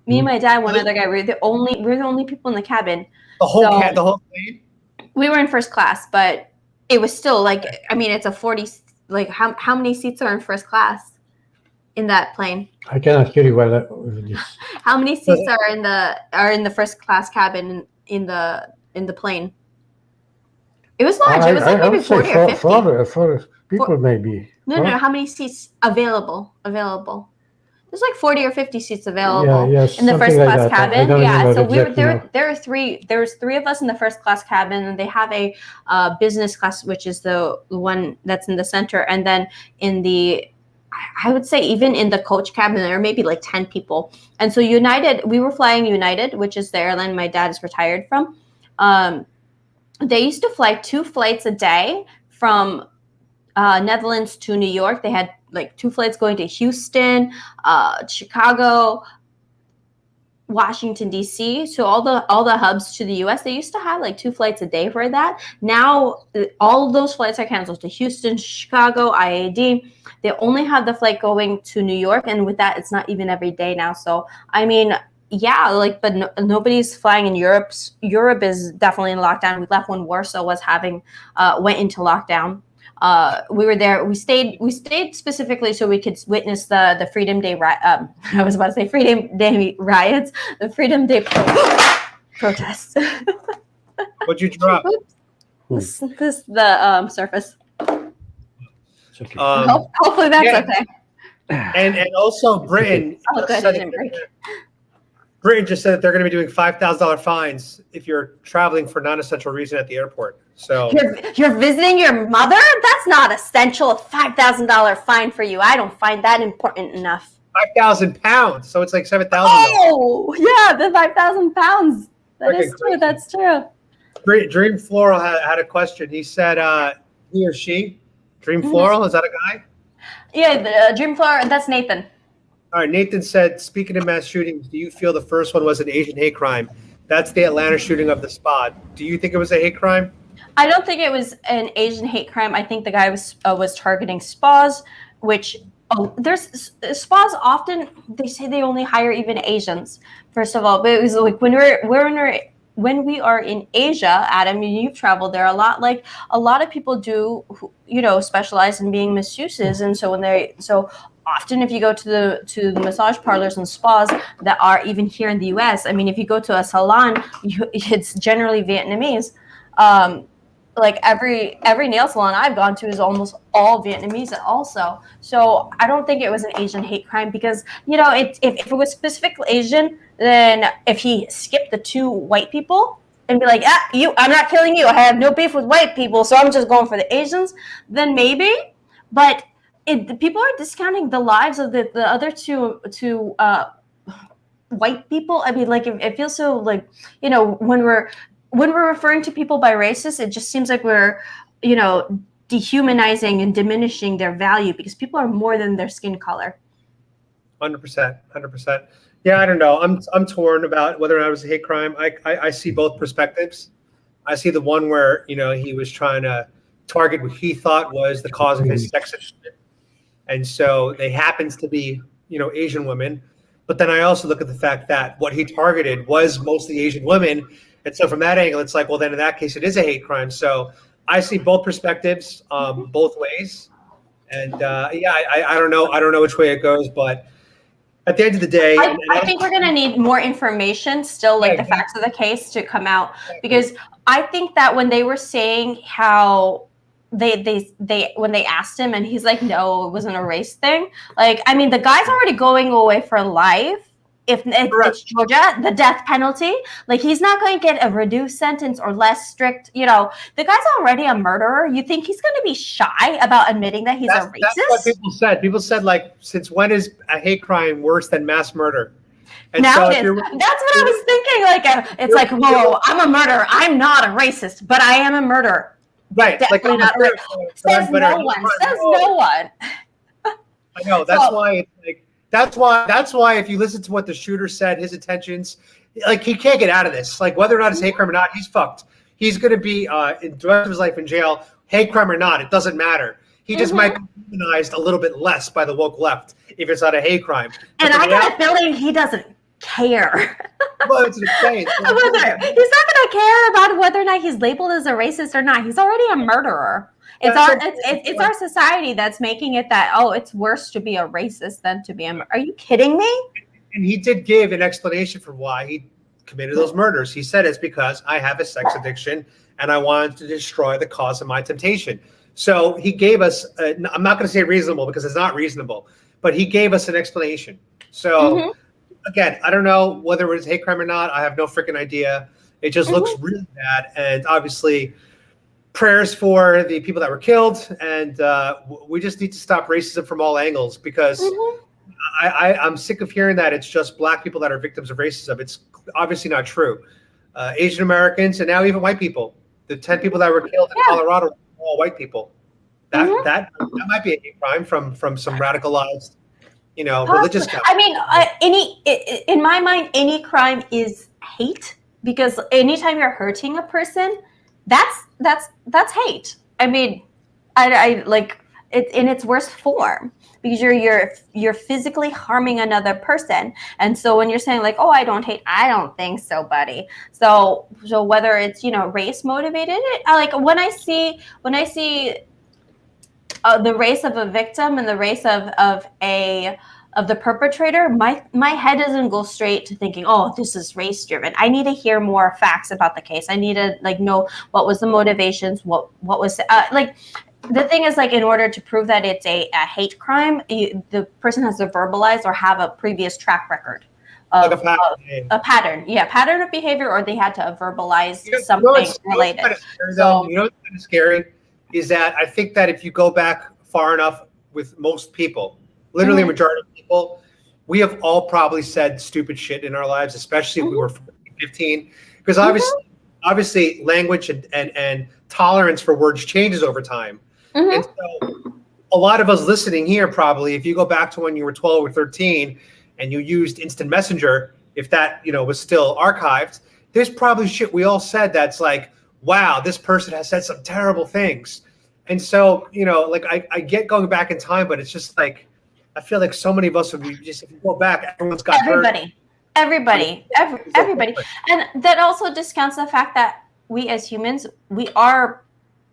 Me and my dad, one other guy. We're the only people in the cabin. The whole plane. We were in first class, but it was still like, I mean, it's a 40. Like how many seats are in first class in that plane? I cannot hear you well. How many seats are in the first class cabin in the plane? It was large. It was like maybe 40 or 50. For people, maybe. No. How many seats available? There's like 40 or 50 seats available in the first class cabin. Yeah, so there was 3 of us in the first class cabin, and they have a business class, which is the one that's in the center, and then in the, I would say even in the coach cabin, there are maybe like 10 people. And so United, we were flying United, which is the airline my dad is retired from. They used to fly 2 flights a day from Netherlands to New York. They had like 2 flights going to Houston, Chicago, Washington, D.C. So all the hubs to the U.S., they used to have like 2 flights a day for that. Now all of those flights are canceled to Houston, Chicago, IAD. They only have the flight going to New York, and with that, it's not even every day now. So I mean, yeah, like, but nobody's flying in Europe. Europe is definitely in lockdown. We left when Warsaw went into lockdown. We were there. We stayed specifically so we could witness the Freedom Day. I was about to say Freedom Day riots, the Freedom Day protests. What'd you drop? This the surface. It's okay. Hopefully that's yeah. okay. And also Britain. Oh, good. I didn't break. Britain just said that they're going to be doing $5,000 fines if you're traveling for non-essential reason at the airport. So You're visiting your mother? That's not essential. A $5,000 fine for you. I don't find that important enough. £5,000, so it's like $7,000. Oh, yeah, the 5,000 pounds. That Okay, is true. great. That's true. Dream Floral had a question. He said, he or she, Dream Floral, is that a guy? Yeah, the Dream Flower. That's Nathan. All right, Nathan said, speaking of mass shootings, do you feel the first one was an Asian hate crime? That's the Atlanta shooting of the spa. Do you think it was a hate crime? I don't think it was an Asian hate crime. I think the guy was targeting spas, which there's spas often they say they only hire even Asians. First of all, but it was like when we are in Asia, Adam, you've traveled there a lot. Like a lot of people do, specialize in being masseuses, and so often if you go to the massage parlors and spas that are even here in the U.S. I mean, if you go to a salon, it's generally Vietnamese. Like every nail salon I've gone to is almost all Vietnamese also. So I don't think it was an Asian hate crime because, if it was specifically Asian, then if he skipped the 2 white people and be like, I'm not killing you. I have no beef with white people, so I'm just going for the Asians, then maybe. But people are discounting the lives of the other two white people. I mean, like it feels so like, when we're referring to people by racist, it just seems like we're, dehumanizing and diminishing their value because people are more than their skin color. 100%. Yeah, I don't know. I'm torn about whether or not it was a hate crime. I see both perspectives. I see the one where, he was trying to target what he thought was the cause of his sexism. And so they happens to be, Asian women. But then I also look at the fact that what he targeted was mostly Asian women. And so from that angle, it's like, well, then in that case, it is a hate crime. So I see both perspectives, both ways. And I don't know. I don't know which way it goes. But at the end of the day, I think we're going to need more information still, like the facts of the case to come out. Because I think that when they were saying how they when they asked him and he's like, no, it wasn't a race thing. Like, I mean, the guy's already going away for life. If it's Georgia, the death penalty, like he's not going to get a reduced sentence or less strict. The guy's already a murderer. You think he's going to be shy about admitting that he's a racist? That's what people said. People said, like, since when is a hate crime worse than mass murder? And now so that's what I was thinking. Like, it's like, whoa, I'm a murderer. I'm not a racist, but I am a murderer. Right. Definitely like, not. Says no one. Says no one. I know. That's why it's like. That's why if you listen to what the shooter said, his intentions, like he can't get out of this. Like whether or not it's hate crime or not, he's fucked. He's going to be in the rest of his life in jail, hate crime or not. It doesn't matter. He just might be demonized a little bit less by the woke left if it's not a hate crime. And I got a feeling he doesn't care. Well, it's insane. He's not going to care about whether or not he's labeled as a racist or not. He's already a murderer. It's our society that's making it that, it's worse to be a racist than to be a murderer. Are you kidding me? And he did give an explanation for why he committed those murders. He said it's because I have a sex addiction and I wanted to destroy the cause of my temptation. So he gave us, I'm not going to say reasonable because it's not reasonable, but he gave us an explanation. So again, I don't know whether it was hate crime or not. I have no freaking idea. It just looks really bad. And obviously, prayers for the people that were killed, and we just need to stop racism from all angles because I'm sick of hearing that it's just black people that are victims of racism. It's obviously not true. Asian Americans and now even white people. The 10 people that were killed in Colorado were all white people. That might be a hate crime from some radicalized, religious guy. I mean, in my mind, any crime is hate because anytime you're hurting a person, that's hate. I mean, I like it in its worst form because you're physically harming another person. And so when you're saying like, oh, I don't hate, I don't think so, buddy. So whether it's race motivated, like when I see the race of a victim and the race of the perpetrator, my head doesn't go straight to thinking, oh, this is race driven. I need to hear more facts about the case. I need to know what was the motivations, what was the thing is, like, in order to prove that it's a hate crime, the person has to verbalize or have a previous track record of, Like a pattern. a pattern. Yeah, pattern of behavior, or they had to verbalize You know something what's related. kind of scary, So- though? You know what's kind of scary is that I think that if you go back far enough with most people, literally a majority of people, we have all probably said stupid shit in our lives, especially if we were 14, 15, because obviously language and tolerance for words changes over time. And so a lot of us listening here, probably, if you go back to when you were 12 or 13 and you used instant messenger, if that, was still archived, there's probably shit we all said that's like, wow, this person has said some terrible things. And so, like I get going back in time, but it's just like, I feel like so many of us would be just, if you go back, everyone's got hurt. Everybody. And that also discounts the fact that we as humans, we are,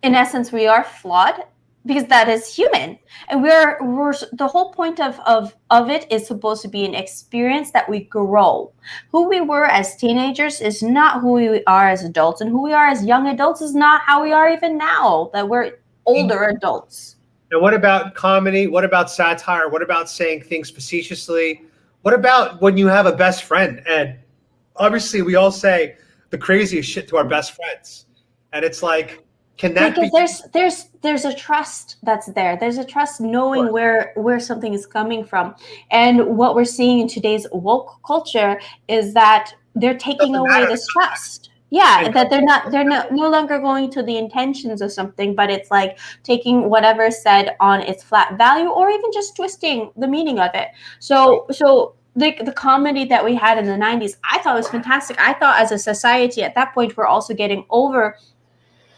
in essence, we are flawed, because that is human. And we're the whole point of it is supposed to be an experience that we grow. Who we were as teenagers is not who we are as adults, and who we are as young adults is not how we are even now that we're older adults. And what about comedy? What about satire? What about saying things facetiously? What about when you have a best friend? And obviously we all say the craziest shit to our best friends. And it's like, can that because there's a trust that's there. There's a trust knowing where something is coming from. And what we're seeing in today's woke culture is that they're taking away this trust. Yeah, that they're no longer going to the intentions of something, but it's like taking whatever is said on its flat value, or even just twisting the meaning of it. So the comedy that we had in the 90s, I thought was fantastic. I thought as a society at that point, we're also getting over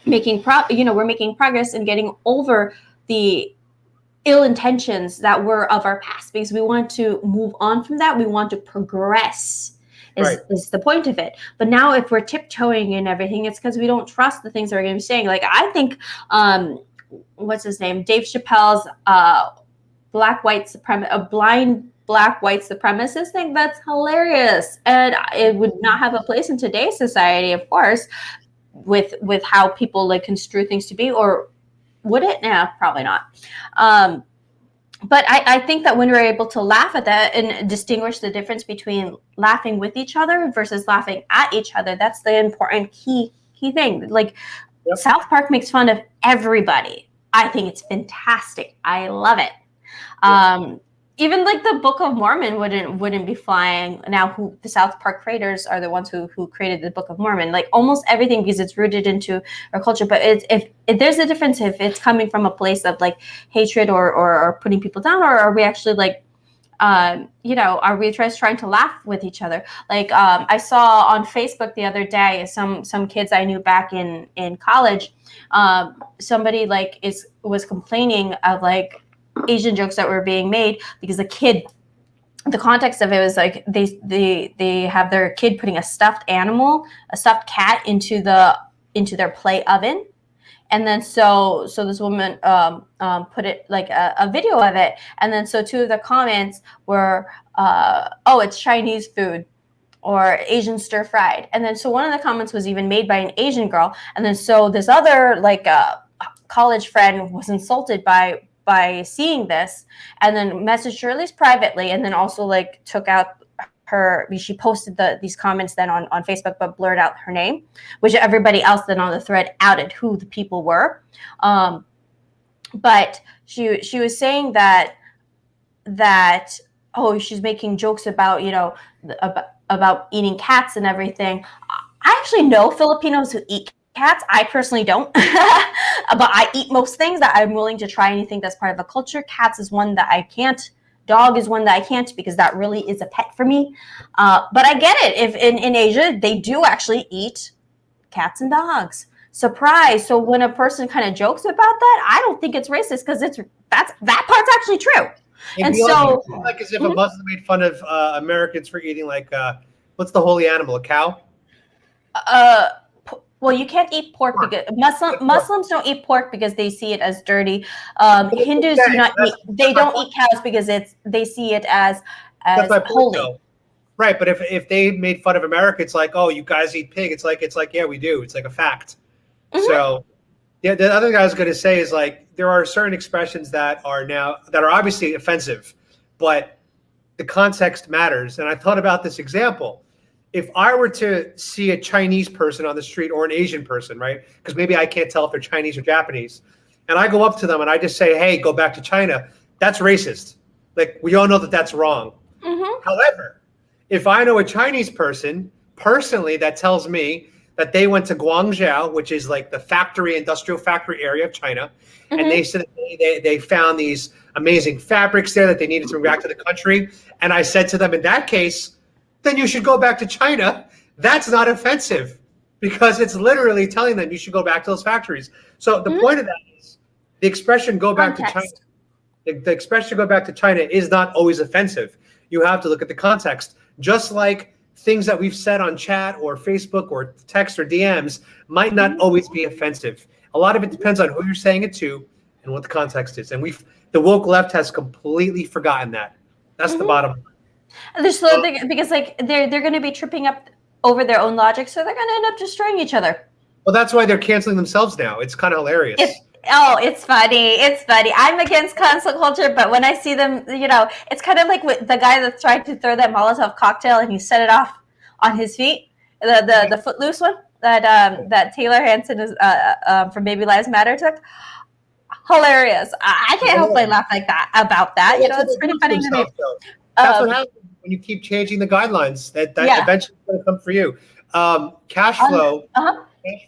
we're making progress in getting over the ill intentions that were of our past, because we want to move on from that. We want to progress. Is the point of it. But now if we're tiptoeing and everything, it's because we don't trust the things that we're going to be saying. Like, I think, what's his name? Dave Chappelle's blind black white supremacist thing, that's hilarious. And it would not have a place in today's society, of course, with how people like construe things to be. Or would it? Nah, probably not. But I think that when we're able to laugh at that and distinguish the difference between laughing with each other versus laughing at each other, that's the important key thing. Like, South Park makes fun of everybody. I think it's fantastic. I love it. Even like the Book of Mormon wouldn't be flying now. Who the South Park creators are the ones who created the Book of Mormon. Like, almost everything, because it's rooted into our culture. But if there's a difference if it's coming from a place of like hatred or putting people down, or are we actually like, are we just trying to laugh with each other? Like, I saw on Facebook the other day some kids I knew back in college. Somebody like was complaining of like Asian jokes that were being made because the context of it was like they have their kid putting a stuffed cat into their play oven. And then so this woman put it like a video of it. And then so two of the comments were, oh, it's Chinese food or Asian stir fried. And then so one of the comments was even made by an Asian girl. And then so this other like college friend was insulted by seeing this, and then messaged her at least privately, and then also like took out she posted these comments then on Facebook, but blurred out her name, which everybody else then on the thread outed who the people were. But she was saying that she's making jokes about about eating cats and everything. I actually know Filipinos who eat cats. I personally don't, but I eat most things that I'm willing to try. Anything that's part of a culture. Cats is one that I can't. Dog is one that I can't, because that really is a pet for me. But I get it. If in Asia they do actually eat cats and dogs. Surprise! So when a person kind of jokes about that, I don't think it's racist, because that part's actually true. And so, like as if a Muslim made fun of Americans for eating like what's the holy animal? A cow? Well, you can't eat pork because Muslims don't eat pork because they see it as dirty. Hindus do not eat. They don't eat cows because they see it as holy. Right, but if they made fun of America, it's like, oh, you guys eat pig. It's like yeah, we do. It's like a fact. So Yeah, the other thing I was going to say is like there are certain expressions that are obviously offensive, but the context matters. And I thought about this example. If I were to see a Chinese person on the street or an Asian person, right? Because maybe I can't tell if they're Chinese or Japanese, and I go up to them and I just say, "Hey, go back to China," that's racist. Like we all know that that's wrong. Mm-hmm. However, if I know a Chinese person personally that tells me that they went to Guangzhou, which is like the industrial factory area of China, Mm-hmm. and they said they found these amazing fabrics there that they needed to bring back to the country. And I said to them, in that case, then you should go back to China. That's not offensive because it's literally telling them you should go back to those factories. So the point of that is the expression "go back to China." The expression "go back to China" is not always offensive. You have to look at the context. Just like things that we've said on chat or Facebook or text or DMs might not always be offensive. A lot of it depends on who you're saying it to and what the context is. And the woke left has completely forgotten that. That's the bottom line. Because like they're going to be tripping up over their own logic, so they're going to end up destroying each other. Well, that's why they're canceling themselves now. It's kind of hilarious. It's funny. It's funny. I'm against cancel culture, but when I see them, it's kind of like with the guy that tried to throw that Molotov cocktail and he set it off on his feet, the Footloose one that Taylor Hanson is from Baby Lives Matter took. Hilarious. I can't help but laugh like that about that. It's pretty funny to me. That's what happens when you keep changing the guidelines. That eventually is going to come for you. Cash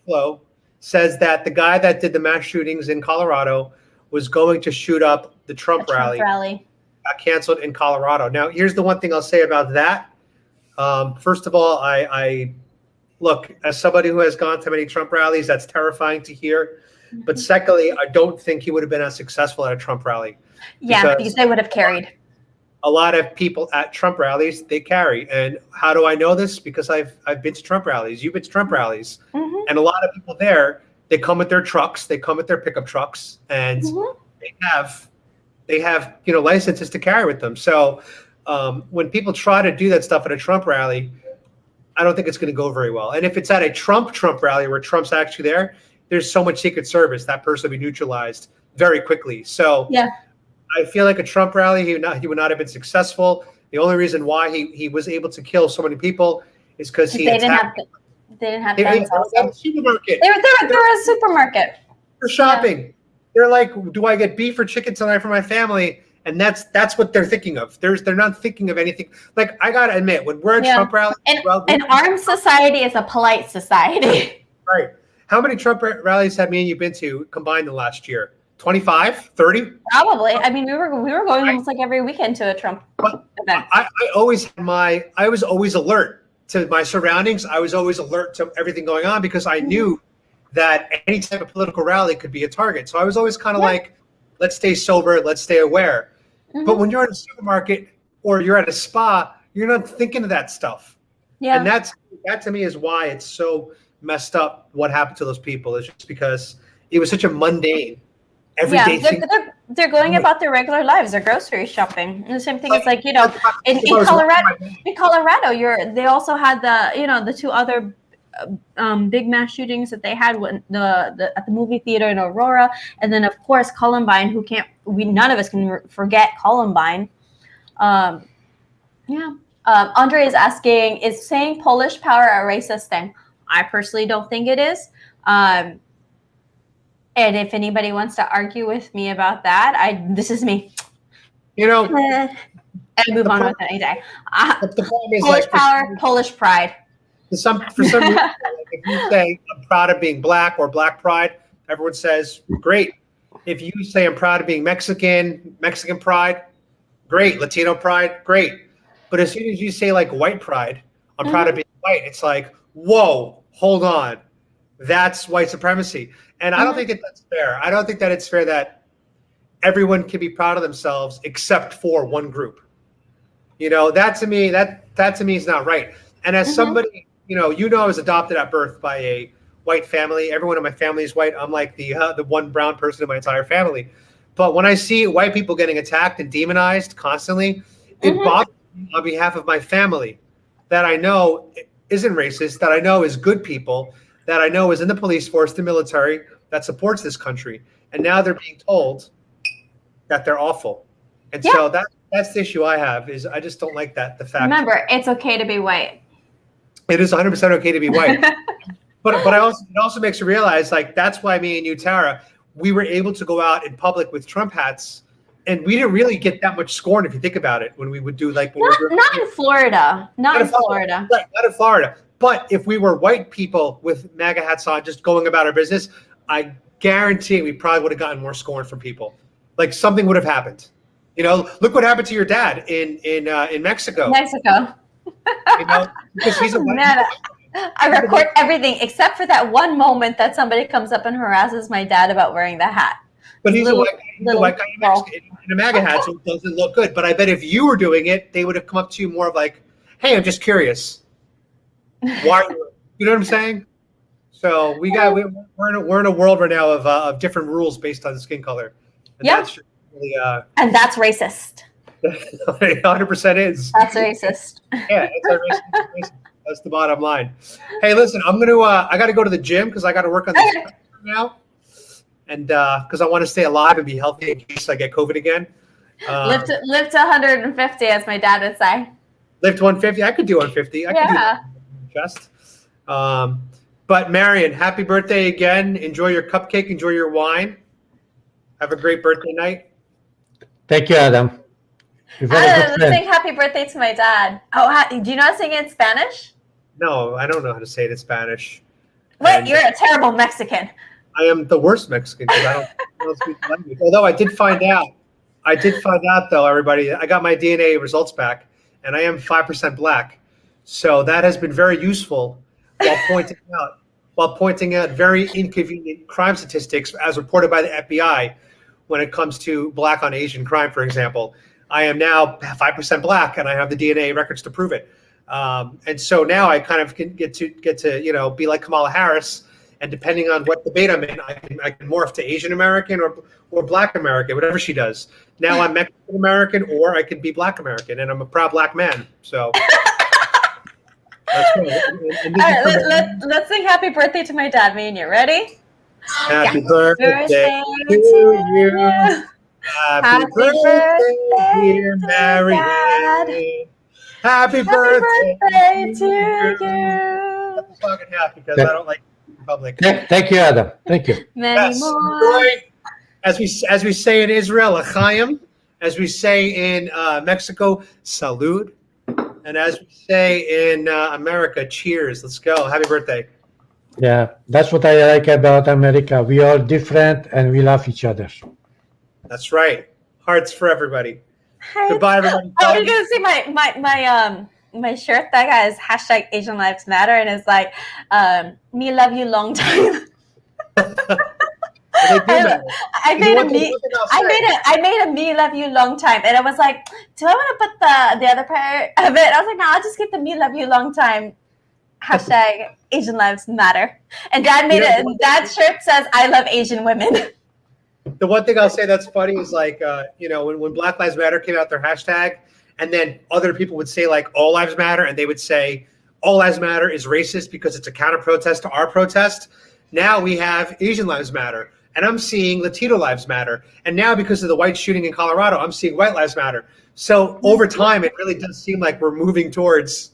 flow says that the guy that did the mass shootings in Colorado was going to shoot up the Trump rally. Got canceled in Colorado. Now, here's the one thing I'll say about that. First of all, I look, as somebody who has gone to many Trump rallies, that's terrifying to hear. But secondly, I don't think he would have been as successful at a Trump rally. Yeah, because they would have carried. A lot of people at Trump rallies, they carry. And how do I know this? Because I've been to Trump rallies. You've been to Trump rallies. Mm-hmm. And a lot of people there, they come with their trucks. They come with their pickup trucks. And they have licenses to carry with them. So when people try to do that stuff at a Trump rally, I don't think it's going to go very well. And if it's at a Trump rally where Trump's actually there, there's so much Secret Service, that person will be neutralized very quickly. So I feel like a Trump rally, he would not have been successful. The only reason why he was able to kill so many people is because they didn't have guns. They were a supermarket. They were a supermarket. They're shopping. Yeah. They're like, do I get beef or chicken tonight for my family? And that's what they're thinking of. They're not thinking of anything. Like, I gotta admit, when we're at Trump rallies, an armed society is a polite society. Right. How many Trump rallies have me and you been to combined in the last year? 25, 30? Probably. I mean, we were going almost like every weekend to a Trump event. I was always alert to my surroundings. I was always alert to everything going on because I knew that any type of political rally could be a target. So I was always kind of like, let's stay sober, let's stay aware. Mm-hmm. But when you're in a supermarket or you're at a spa, you're not thinking of that stuff. Yeah. And that to me is why it's so messed up what happened to those people. It's just because it was such a mundane, everyday thing. They're going about their regular lives. They're grocery shopping. And the same thing is like, in Colorado, they also had the two other big mass shootings that they had when at the movie theater in Aurora, and then of course Columbine. None of us can forget Columbine. Andre is asking, is saying Polish power a racist thing? I personally don't think it is. And if anybody wants to argue with me about that, this is me. I move on with it any day. The problem is Polish power, Polish pride. For some reason, if you say I'm proud of being black or black pride, everyone says great. If you say I'm proud of being Mexican pride, great. Latino pride, great. But as soon as you say like white pride, I'm proud of being white, it's like, whoa, hold on. That's white supremacy. And I don't think that's fair. I don't think that it's fair that everyone can be proud of themselves except for one group. That to me is not right. And as somebody, I was adopted at birth by a white family. Everyone in my family is white. I'm like the one brown person in my entire family. But when I see white people getting attacked and demonized constantly, it bothers me on behalf of my family that I know isn't racist, that I know is good people, that I know is in the police force, the military, that supports this country, and now they're being told that they're awful. And Yeah. so that's the issue I have, is I just don't like that. The fact, Remember, it's okay to be white. it is 100% okay to be white. But it also makes you realize, like, that's why me and you, Tara, we were able to go out in public with Trump hats, and we didn't really get that much scorn if you think about it when we would do like Not in Florida. Not in Florida. Right, not in Florida. But if we were white people with MAGA hats on, just going about our business, I guarantee we probably would have gotten more scorn from people. Like something would have happened. You know, look what happened to your dad in Mexico. Mexico. You know, because he's a white Man, I record everything except for that one moment that somebody comes up and harasses my dad about wearing the hat. But he's a white guy in girl. Mexico in a MAGA hat, so it doesn't look good. But I bet if you were doing it, they would have come up to you more of like, "Hey, I'm just curious. Why?" You know what I'm saying? So we're in a world right now of different rules based on skin color. And Yeah. that's really, And that's racist. 100% is. That's racist. Yeah, it's racist. That's the bottom line. Hey, listen, I'm gonna I got to go to the gym because I got to work on this now, and because I want to stay alive and be healthy in case I get COVID again. Live to 150, as my dad would say. Live to 150. I could do 150. I could do that. Just. But Marion, happy birthday again. Enjoy your cupcake. Enjoy your wine. Have a great birthday night. Thank you, Adam. Let's sing happy birthday to my dad. Oh, do you know how to sing it in Spanish? No, I don't know how to say it in Spanish. What? And You're a terrible Mexican. I am the worst Mexican because I don't speak the language. Although I did find out though, everybody, I got my DNA results back, and I am 5% black. So that has been very useful while pointing out very inconvenient crime statistics as reported by the FBI when it comes to black on Asian crime, for example. I am now 5% black, and I have the DNA records to prove it. And so now I kind of can get to be like Kamala Harris, and depending on what debate I'm in, I can morph to Asian American or Black American, whatever she does. Now I'm Mexican American, or I could be Black American, and I'm a proud Black man. So that's good. All right, let's sing happy birthday to my dad. Me and you ready? Happy birthday to you. Happy birthday, dear Marianne. Happy birthday to you. I'm fucking happy because I don't like public. Thank you, Adam. Thank you. Many more. As we say in Israel, L'chaim. As we say in Mexico, salud. And as we say in America, cheers. Let's go. Happy birthday. Yeah, that's what I like about America. We are different and we love each other. That's right. Hearts for everybody. Hearts. Goodbye, everybody. Oh, you're gonna see my shirt that has hashtag Asian Lives Matter, and it's like, me love you long time. I made a me love you long time, and I was like, do I want to put the other part of it? I was like, no, I'll just get the me love you long time hashtag Asian Lives Matter. And Dad made it. Dad's shirt says, I love Asian women. The one thing I'll say that's funny is like, when Black Lives Matter came out, their hashtag, and then other people would say like All Lives Matter, and they would say All Lives Matter is racist because it's a counter protest to our protest. Now we have Asian Lives Matter, and I'm seeing Latino Lives Matter. And now because of the white shooting in Colorado, I'm seeing White Lives Matter. So over time, it really does seem like we're moving towards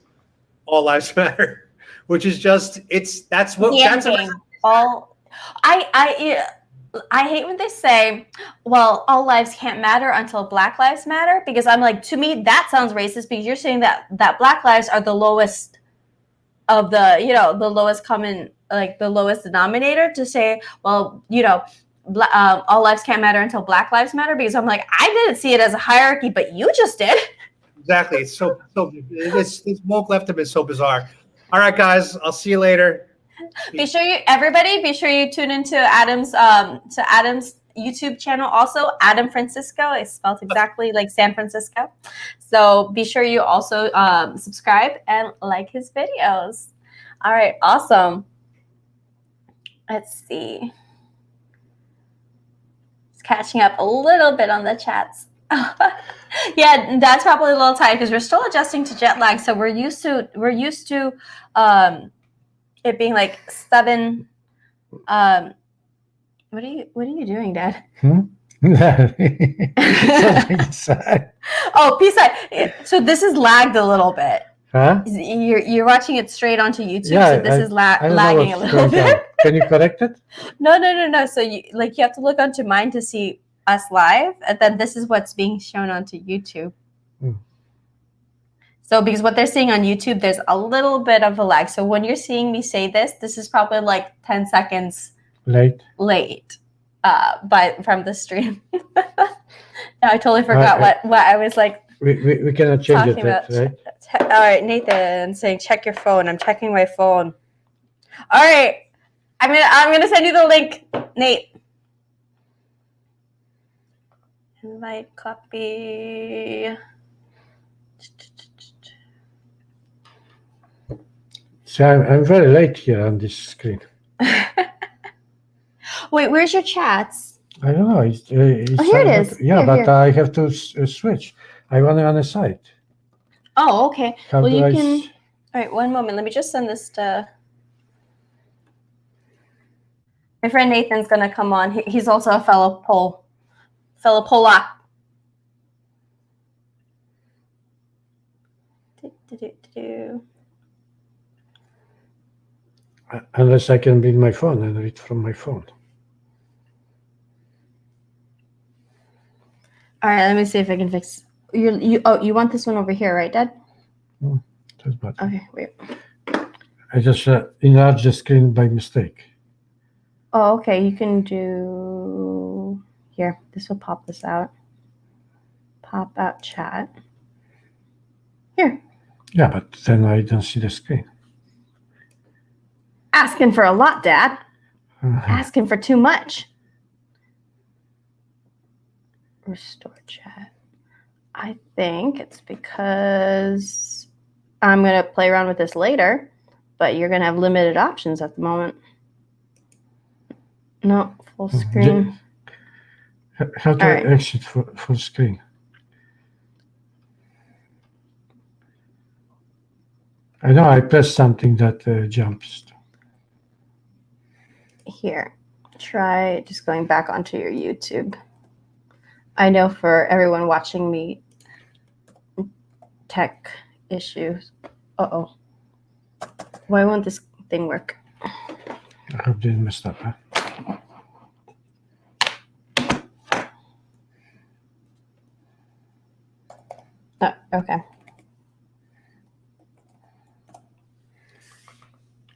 All Lives Matter, which is just, that's I hate when they say, well, all lives can't matter until Black Lives Matter, because I'm like, to me, that sounds racist, because you're saying that Black lives are the lowest of the, the lowest common, like the lowest denominator, to say, well, all lives can't matter until Black Lives Matter, because I'm like, I didn't see it as a hierarchy, but you just did. Exactly. It's this woke leftism is so bizarre. All right, guys, I'll see you later. Be sure you tune into Adam's YouTube channel. Also, Adam Francisco is spelled exactly like San Francisco. So be sure you also subscribe and like his videos. All right, awesome. Let's see. Just catching up a little bit on the chats. Yeah, that's probably a little tight because we're still adjusting to jet lag. So we're used to it being like 7 What are you doing, Dad? Something inside. Oh, peace sign. So this is lagged a little bit. Huh? You're watching it straight onto YouTube, Yeah, so this is I don't know lagging a what's little going on. bit. Can you correct it? No. So you have to look onto mine to see us live, and then this is what's being shown onto YouTube. Hmm. So because what they're seeing on YouTube, there's a little bit of a lag. So when you're seeing me say this is probably like 10 seconds Late. from the stream. No, I totally forgot what I was like We cannot change talking it, about. right? All right, Nathan saying check your phone. I'm checking my phone. All right, I'm gonna send you the link, Nate. Invite copy. So I'm very late here on this screen. Wait, where's your chats? I don't know. It's here it is. Yeah, Here, but here. I have to switch. I want it on the site. Oh, okay. How well, do you I can. All right, one moment. Let me just send this to. My friend Nathan's gonna come on. He's also a fellow Polak. Unless I can bring my phone and read from my phone. All right, let me see if I can fix. You want this one over here, right, Dad? Just button. Okay, wait. I just enlarged the screen by mistake. Oh, okay. You can do here. This will pop this out. Pop out chat. Here. Yeah, but then I don't see the screen. Asking for a lot, Dad. Asking for too much. Restore chat. I think it's because I'm going to play around with this later, but you're going to have limited options at the moment. No, full screen. How to exit full screen? I know I pressed something that jumps. Here, try just going back onto your YouTube. I know for everyone watching me, tech issues. Uh-oh. Why won't this thing work? I hope they didn't mess up, huh? Oh, okay.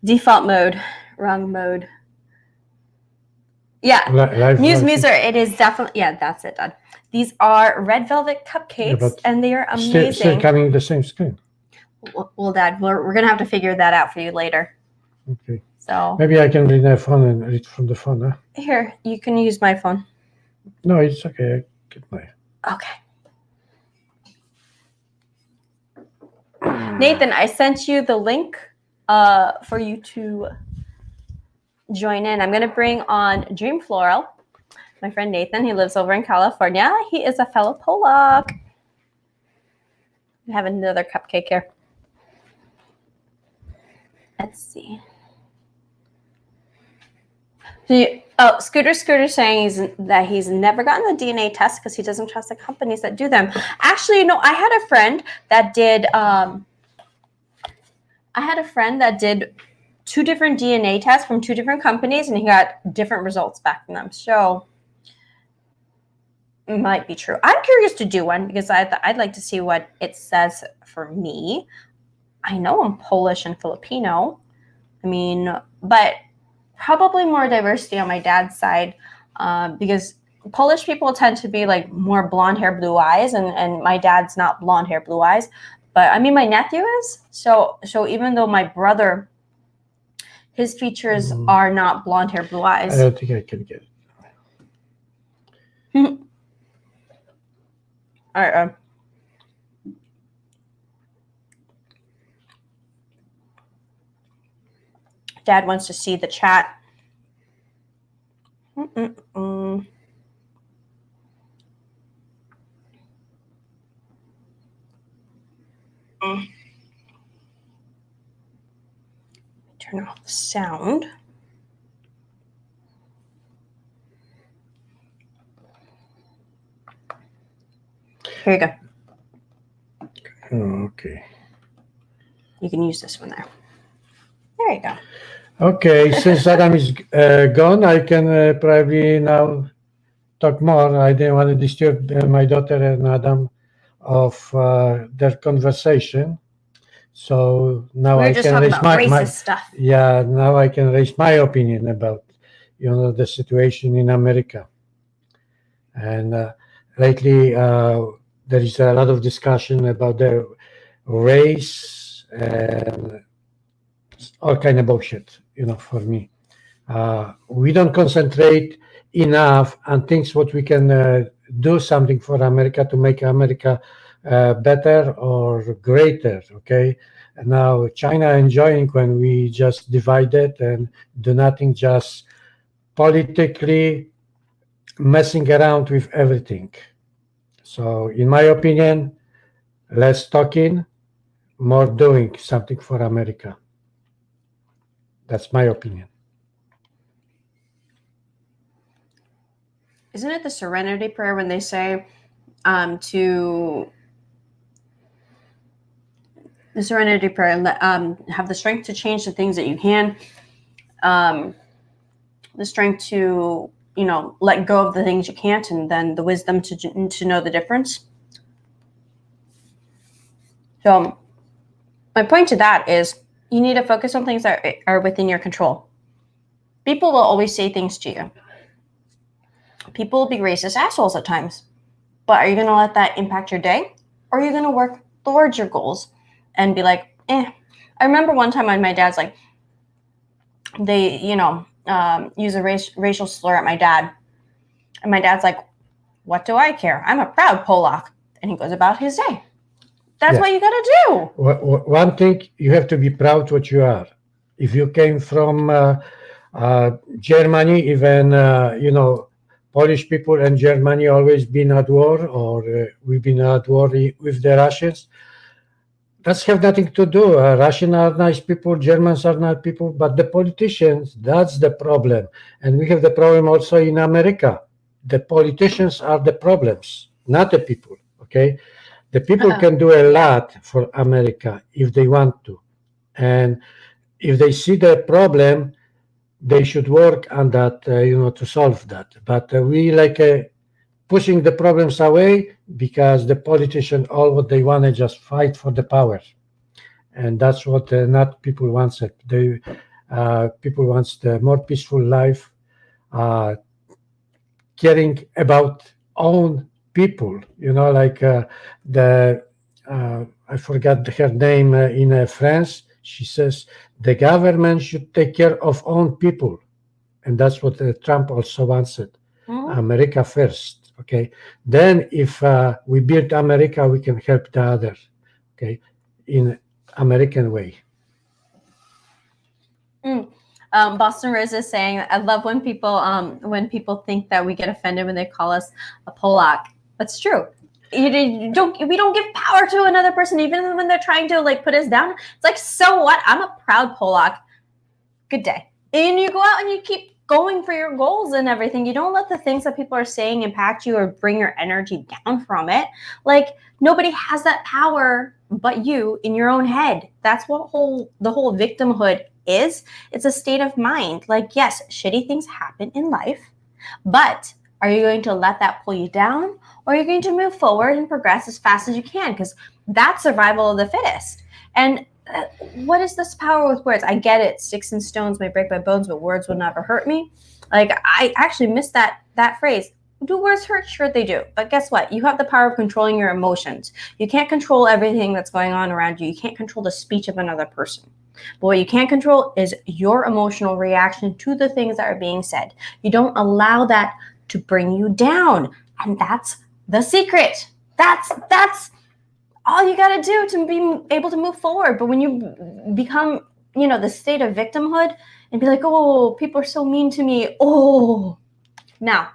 Default mode. Wrong mode. Yeah. Muser, it is definitely, yeah, that's it, done. These are red velvet cupcakes, and they are amazing. Still coming in the same screen. Well, Dad, we're going to have to figure that out for you later. Okay. So maybe I can bring my phone and read from the phone, huh? Here, you can use my phone. No, it's okay. I get my. Okay. Nathan, I sent you the link for you to join in. I'm going to bring on Dream Floral, my friend Nathan. He lives over in California. He is a fellow Polak. We have another cupcake here. Let's see. Scooter saying that he's never gotten the DNA test because he doesn't trust the companies that do them. Actually, no, I had a friend that did. I had a friend that did 2 different DNA tests from 2 different companies, and he got different results back from them. So it might be true. I'm curious to do one because I'd like to see what it says for me. I know I'm Polish and Filipino. I mean, but probably more diversity on my dad's side because Polish people tend to be like more blonde hair, blue eyes, and my dad's not blonde hair, blue eyes. But I mean, my nephew is. So even though my brother, his features are not blonde hair, blue eyes. I don't think I can get it. All right. Dad wants to see the chat. Turn off the sound. Here you go. Okay. You can use this one there. There you go. Okay, since Adam is gone, I can probably now talk more. I didn't want to disturb my daughter and Adam of their conversation. So now We I were just can talking raise about my racist stuff. yeah, now I can raise my opinion about the situation in America. And lately there is a lot of discussion about the race and all kind of bullshit, for me. We don't concentrate enough on things what we can do something for America to make America better or greater. Okay, and now China enjoying when we just divide it and do nothing, just politically messing around with everything. So, in my opinion, less talking, more doing something for America. That's my opinion. Isn't it the serenity prayer when they say to the serenity prayer, have the strength to change the things that you can, the strength to let go of the things you can't, and then the wisdom to know the difference. So my point to that is you need to focus on things that are within your control. People will always say things to you. People will be racist assholes at times. But are you going to let that impact your day? Or are you going to work towards your goals and be like, I remember one time when my dad's like, they, use a racial slur at my dad. And my dad's like, what do I care? I'm a proud Polak. And he goes about his day. That's what you got to do. One thing, you have to be proud what you are. If you came from Germany, even, Polish people and Germany always been at war, or we've been at war with the Russians. That's have nothing to do. Russians are nice people, Germans are nice people, but the politicians, that's the problem. And we have the problem also in America. The politicians are the problems, not the people, okay? The people can do a lot for America if they want to. And if they see the problem, they should work on that, to solve that. But we pushing the problems away because the politicians, all what they want is just fight for the power. And that's what not people wants it. People wants the more peaceful life, caring about own people, I forgot her name in France. She says the government should take care of own people. And that's what Trump also wants it. Mm-hmm. America first, okay? Then if we build America, we can help the other, okay, in American way. Boston Rose is saying, I love when people think that we get offended when they call us a Polak. That's true. We don't give power to another person, even when they're trying to put us down. It's like, so what? I'm a proud Polak. Good day. And you go out and you keep going for your goals and everything. You don't let the things that people are saying impact you or bring your energy down from it. Nobody has that power but you in your own head. That's what the whole victimhood is. It's a state of mind. Yes, shitty things happen in life, but are you going to let that pull you down, or are you going to move forward and progress as fast as you can? Because that's survival of the fittest. And what is this power with words? I get it. Sticks and stones may break my bones, but words will never hurt me. I actually missed that phrase. Do words hurt? Sure they do. But guess what? You have the power of controlling your emotions. You can't control everything that's going on around you. You can't control the speech of another person. But what you can control is your emotional reaction to the things that are being said. You don't allow that to bring you down. And that's the secret. That's all you got to do to be able to move forward. But when you become, the state of victimhood and be like, oh, people are so mean to me. Oh, now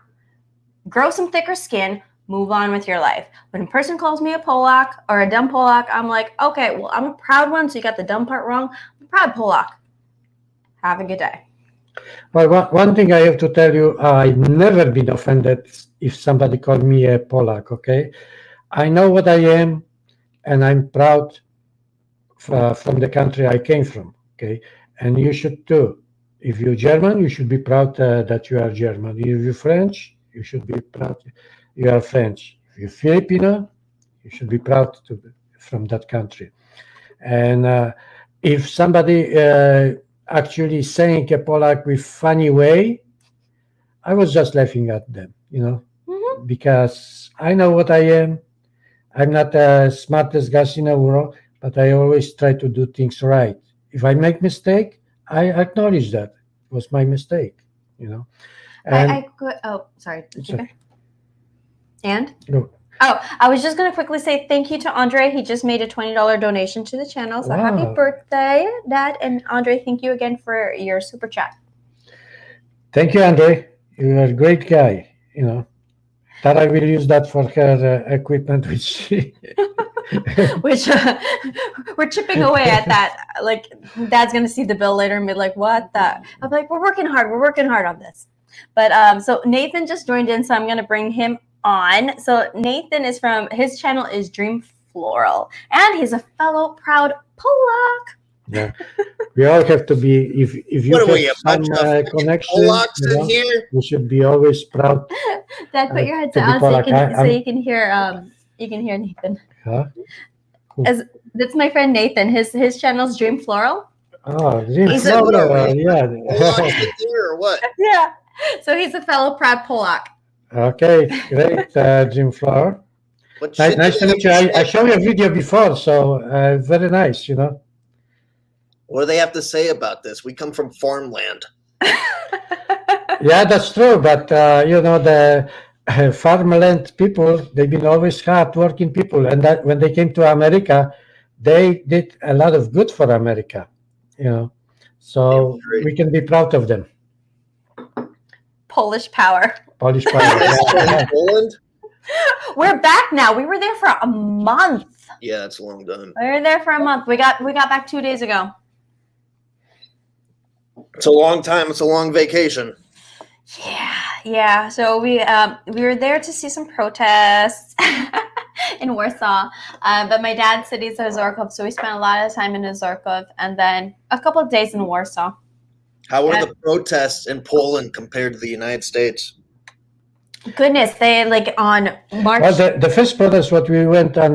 grow some thicker skin, move on with your life. When a person calls me a Polak or a dumb Polak, I'm like, okay, well, I'm a proud one. So you got the dumb part wrong. I'm a proud Polak. Have a good day. Well, one thing I have to tell you, I've never been offended if somebody called me a Polak, okay? I know what I am, and I'm proud from the country I came from. Okay, and you should too. If you're German, you should be proud that you are German. If you're French, you should be proud you are French. If you're Filipino, you should be proud from that country. And if somebody actually saying a Polak with funny way, I was just laughing at them, because I know what I am. I'm not the smartest guy in the world, but I always try to do things right. If I make mistake, I acknowledge that it was my mistake, And Oh, sorry. it's Keep going. okay. And? Go. Oh, I was just going to quickly say thank you to Andre. He just made a $20 donation to the channel. So happy Wow. birthday, Dad. And Andre, thank you again for your super chat. Thank you, Andre. You're a great guy, That I will use that for her equipment, which Which we're chipping away at that. Like, Dad's going to see the bill later and be like, what the? I'm like, we're working hard. We're working hard on this. But so Nathan just joined in, so I'm going to bring him on. So Nathan is his channel is Dream Floral, and he's a fellow proud Polak. Yeah, we all have to be. If you What are have we, a some bunch of connection, Polacks in here? you should be always proud. Dad, put your headset to be on so Polak. you can hear Nathan. Huh? That's my friend Nathan. His channel's Dream Floral. Oh, Dream He's a- Flower, yeah. Polacks in here or what? Yeah. So he's a fellow proud Polak. Okay, great, Dream Flower. What Nice, shit nice do to they meet you. have to I say? showed you a video before, so very nice, What do they have to say about this? We come from farmland. Yeah, that's true. But the farmland people, they've been always hard-working people, and that when they came to America, they did a lot of good for America. So Great. we can be proud of them. Polish power. Polish power. That's Yeah. from Poland? We're back now. We were there for a month. Yeah, it's long done. We were there for a month. We got back 2 days ago. It's a long time. It's a long vacation. Yeah. So we were there to see some protests in Warsaw. But my dad studies at Ozorkov, so we spent a lot of time in Ozorkov and then a couple of days in Warsaw. How were Yeah. the protests in Poland compared to the United States? Goodness, they on March Well, the first protest, what we went on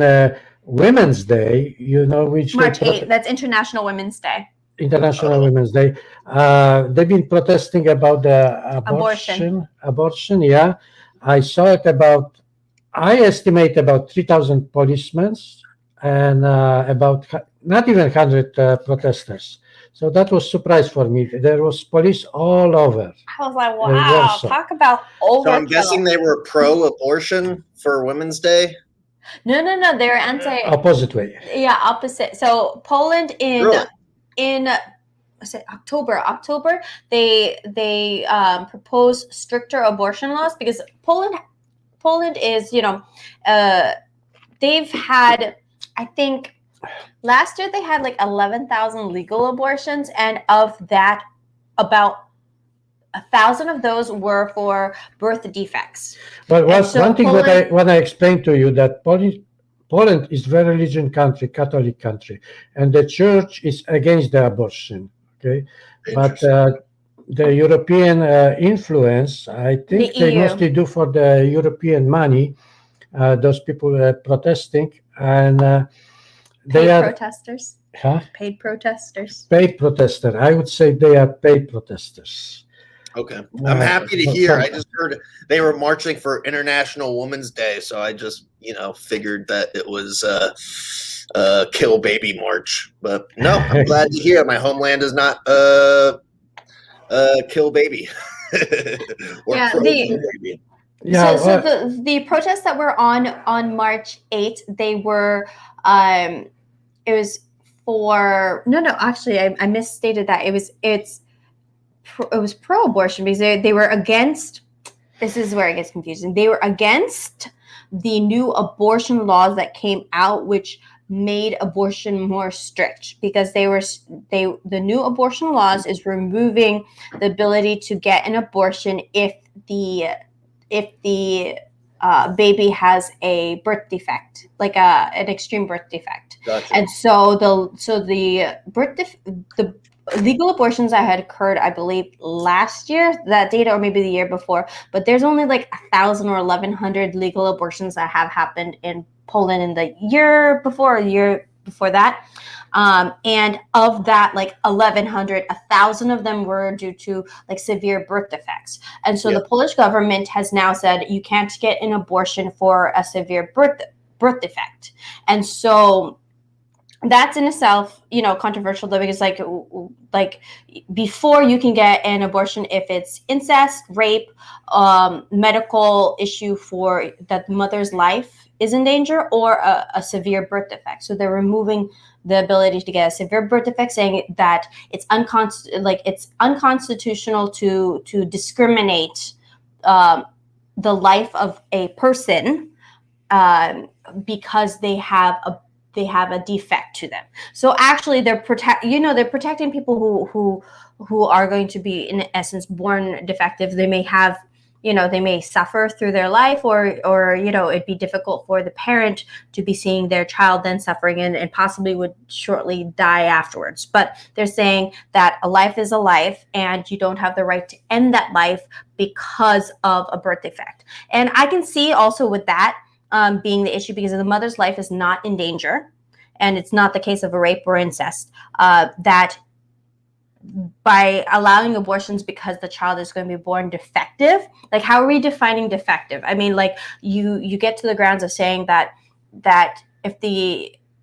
Women's Day, which March 8th. That's International Women's Day. International Women's Day. They've been protesting about the abortion. Yeah, I saw it I estimate about 3,000 policemen and about not even 100 protesters. So that was a surprise for me. There was police all over. I was like, wow, Warsaw. talk about overkill. So I'm guessing they were pro-abortion for Women's Day? No, they're anti. Opposite way. Yeah, opposite. So Poland Really? in was it October they proposed stricter abortion laws because Poland is they've had, I think last year they had like 11,000 legal abortions, and of that about 1,000 of those were for birth defects. But so one thing Poland- when I explained to you that Poland is very religion country, Catholic country, and the church is against the abortion. Okay, but the European influence, I think The they EU. mostly do for the European money. Those people protesting, and they Paid are protesters. Paid protesters. paid protesters. I would say they are paid protesters. Okay. I'm happy to hear. I just heard they were marching for International Women's Day, so I just, figured that it was Kill Baby March. But no, I'm glad to hear my homeland is not Kill Baby. Or Yeah, pro-kill baby. Yeah, So the protests that were on March 8th, they were it was for actually I misstated that. It was pro-abortion because they were against. This is where it gets confusing. They were against the new abortion laws that came out, which made abortion more strict because the new abortion laws is removing the ability to get an abortion if the baby has a birth defect, like an extreme birth defect. Gotcha. And so the legal abortions that had occurred, I believe, last year, that data, or maybe the year before, but there's only like 1,000 or 1,100 legal abortions that have happened in Poland in the year before, that. And of that, like 1,100, 1,000 of them were due to like severe birth defects. And so the Polish government has now said you can't get an abortion for a severe birth defect. And so that's in itself, controversial, though, because like before you can get an abortion if it's incest, rape, medical issue for that the mother's life is in danger, or a severe birth defect. So they're removing the ability to get a severe birth defect, saying that it's unconstitutional to discriminate the life of a person because they have a defect to them. So actually they're protecting people who are going to be, in essence, born defective. They may have, they may suffer through their life, or it'd be difficult for the parent to be seeing their child then suffering and possibly would shortly die afterwards. But they're saying that a life is a life, and you don't have the right to end that life because of a birth defect. And I can see also with that being the issue, because the mother's life is not in danger, and it's not the case of a rape or incest, that by allowing abortions because the child is going to be born defective, like how are we defining defective? I mean, like you get to the grounds of saying that if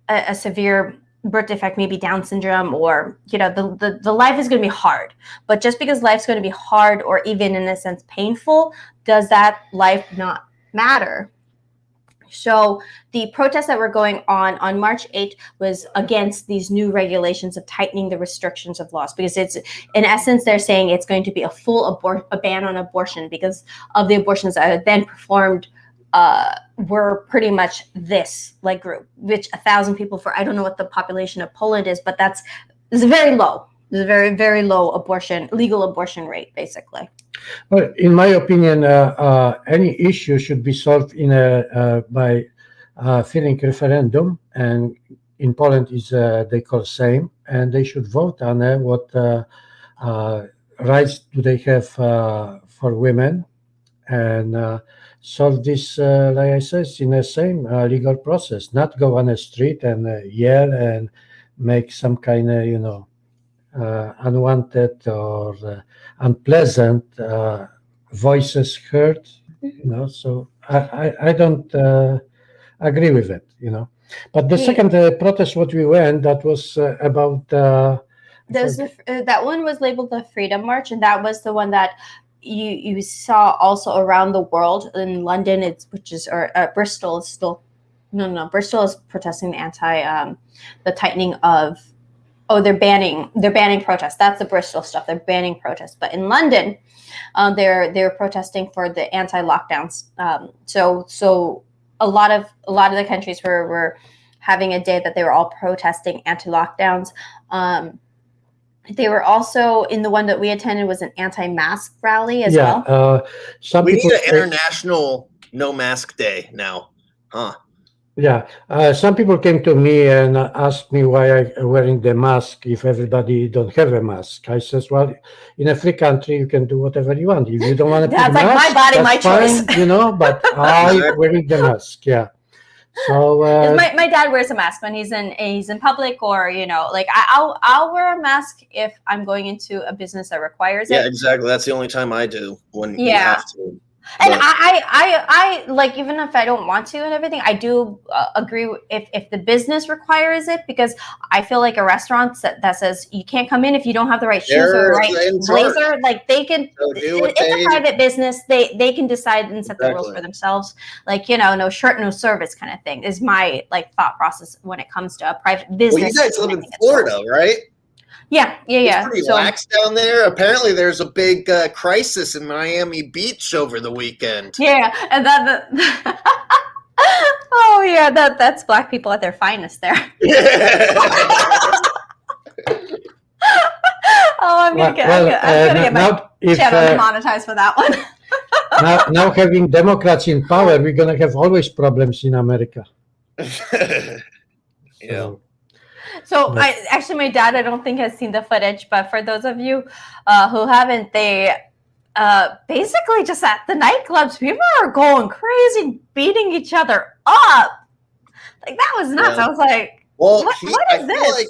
a severe birth defect, maybe Down syndrome, or the life is going to be hard, but just because life's going to be hard, or even in a sense painful, does that life not matter? So the protests that were going on March 8th was against these new regulations of tightening the restrictions of laws, because it's, in essence, they're saying it's going to be a ban on abortion because of the abortions that are then performed were pretty much this like group, which 1,000 people for, I don't know what the population of Poland is, but it's very low. There's a very, very low legal abortion rate, basically. Well, in my opinion, any issue should be solved by filling referendum, and in Poland is they call Sejm, and they should vote on what rights do they have for women, and solve this, like I said, in the same legal process. Not go on the street and yell and make some kind of unwanted or unpleasant voices heard, so I don't agree with it, But the second protest what we went, that was about that one was labeled the Freedom March, and that was the one that you saw also around the world. In London, Bristol is still Bristol is protesting the tightening of. Oh, they're banning protests. That's the Bristol stuff. They're banning protests. But in London, they're protesting for the anti-lockdowns. So a lot of the countries were having a day that they were all protesting anti-lockdowns. They were also, in the one that we attended, was an anti-mask rally as well. We need an international no mask day now, huh? Yeah, some people came to me and asked me why I'm wearing the mask if everybody don't have a mask. I says, well, in a free country, you can do whatever you want. If you don't want to put a mask, my body, my fine, choice. But I'm wearing the mask. Yeah. So my dad wears a mask when he's in public, or I'll wear a mask if I'm going into a business that requires it. Yeah, exactly. That's the only time I do when you have to. And I like, even if I don't want to and everything, I do agree if the business requires it, because I feel like a restaurant that says you can't come in if you don't have the right shoes or the right blazer, like they can, it's a private business. They can decide and set the rules for themselves. Like, no shirt, no service kind of thing is my thought process when it comes to a private business. Well, you guys live in Florida, right? Yeah. It's pretty lax down there. Apparently, there's a big crisis in Miami Beach over the weekend. Yeah, and oh yeah, that's Black people at their finest there. Oh, I'm gonna get channel demonetized for that one. now having Democrats in power, we're gonna have always problems in America. Yeah. So my dad, I don't think has seen the footage, but for those of you who haven't, they basically just at the nightclubs, people are going crazy, beating each other up. Like that was nuts. Yeah. I was like, well, what is this? Feel like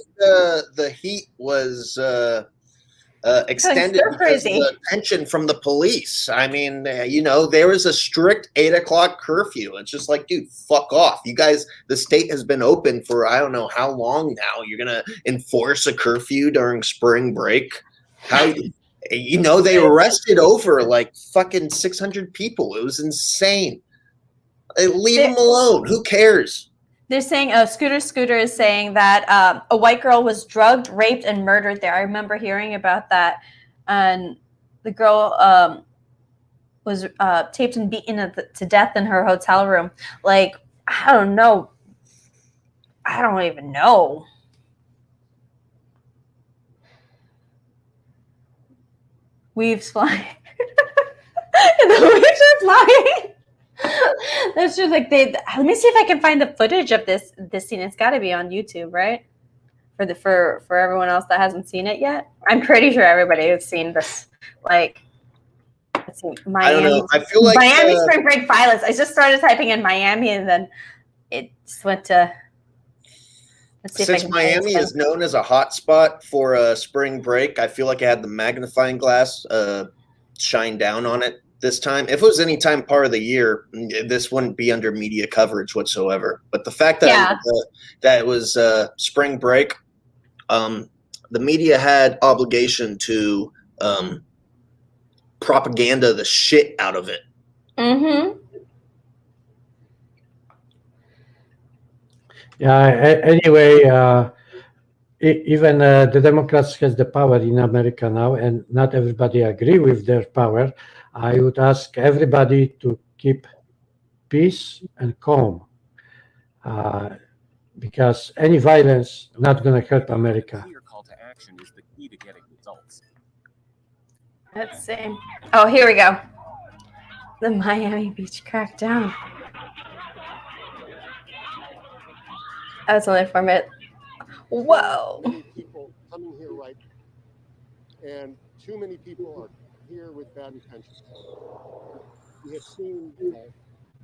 the heat was extended because of the attention from the police. I mean, there was a strict 8 o'clock curfew. It's just like, dude, fuck off. You guys, the state has been open for I don't know how long now. You're gonna enforce a curfew during spring break? How? They arrested over like fucking 600 people. It was insane. Leave them alone. Who cares? They're saying Scooter is saying that a white girl was drugged, raped, and murdered there. I remember hearing about that. And the girl was taped and beaten to death in her hotel room. Like, I don't know. I don't even know. Weaves flying. And the weaves are flying. That's just like let me see if I can find the footage of this scene. It's got to be on YouTube, right? For everyone else that hasn't seen it yet. I'm pretty sure everybody has seen this. Like, let's see, Miami. I don't know. I feel like Miami spring break violence. I just started typing in Miami and then it just went to. Let's see Since Miami is known as a hot spot for spring break, I feel like I had the magnifying glass shine down on it this time. If it was any time part of the year, this wouldn't be under media coverage whatsoever. But the fact that that it was spring break, the media had obligation to propaganda the shit out of it. Mm-hmm. Yeah. Anyway, even the Democrats has the power in America now, and not everybody agree with their power. I would ask everybody to keep peace and calm, because any violence not going to help America. Clear call to action is the key to getting results. Let's see. Oh, here we go. The Miami Beach crackdown. That's only for a minute. Whoa. Many people coming here and too many people are here with bad intentions. We have seen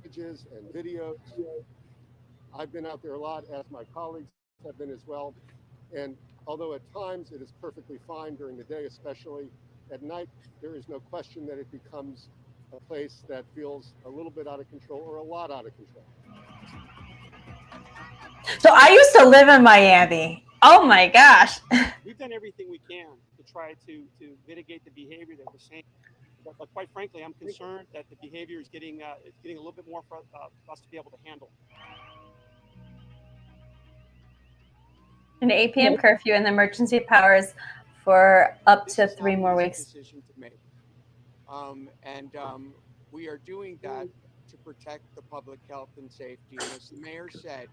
images and videos. I've been out there a lot, as my colleagues have been as well. And although at times it is perfectly fine during the day, especially at night, there is no question that it becomes a place that feels a little bit out of control or a lot out of control. So I used to live in Miami. Oh my gosh. We've done everything we can to try to mitigate the behavior that we're seeing. But quite frankly, I'm concerned that the behavior is getting a little bit more for us to be able to handle. An 8 p.m. curfew and the emergency powers for up to 3 more weeks. Decision to make. We are doing that to protect the public health and safety. And as the mayor said,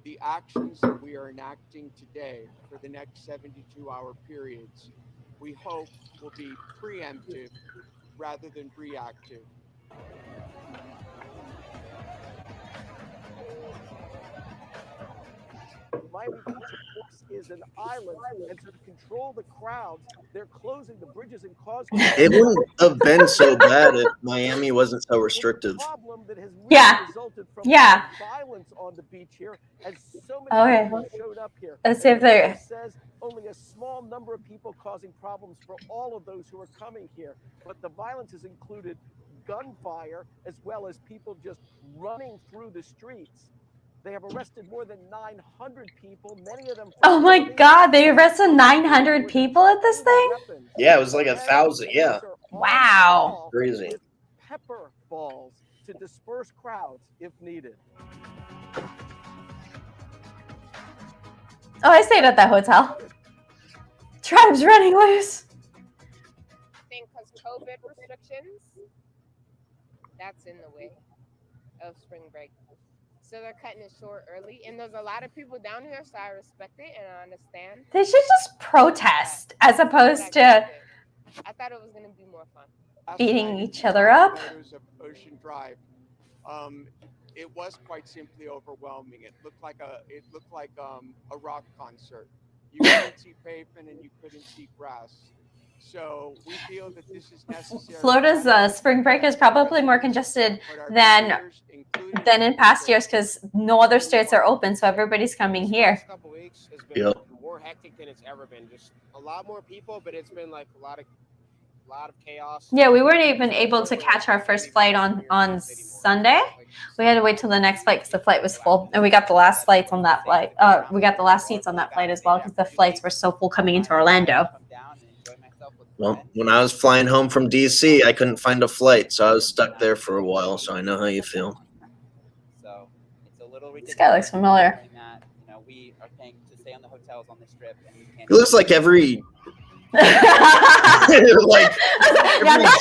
the actions that we are enacting today for the next 72-hour periods, we hope will be preemptive rather than reactive. Miami Beach, of course, is an island, and to control the crowds, they're closing the bridges and causeways. It wouldn't have been so bad if Miami wasn't so restrictive. Resulted from violence on the beach here, as so many people showed up here. Let's see if there says only a small number of people causing problems for all of those who are coming here, but the violence has included gunfire as well as people just running through the streets. They have arrested more than 900 people, many of them. Oh my God, they arrested 900 people at this thing? Yeah, it was like 1,000. Yeah. Wow. Crazy. With pepper balls to disperse crowds if needed. Oh, I stayed at that hotel. Tribes running loose. I think because COVID restrictions, that's in the way of spring break. So they're cutting it short early. And there's a lot of people down here, so I respect it and I understand. They should just protest as opposed to I thought it was gonna be more fun. Last Beating night, each other up. Photos of Ocean Drive. It was quite simply overwhelming. It looked like a rock concert. You couldn't see pavement and you couldn't see grass. So we feel that this is necessary. Florida's spring break is probably more congested than in past years because no other states are open, so everybody's coming here. Last couple weeks has been more hectic than it's ever been. Just a lot more people, but it's been like a lot of chaos. Yeah, we weren't even able to catch our first flight on Sunday. We had to wait till the next flight because the flight was full, and we got the last flights on that flight. We got the last seats on that flight as well because the flights were so full coming into Orlando. Well, when I was flying home from DC, I couldn't find a flight, so I was stuck there for a while. So I know how you feel. So it's a little ridiculous. This guy looks familiar. That, we are paying to stay on the hotels on the strip, and we can't. It looks like every I'm not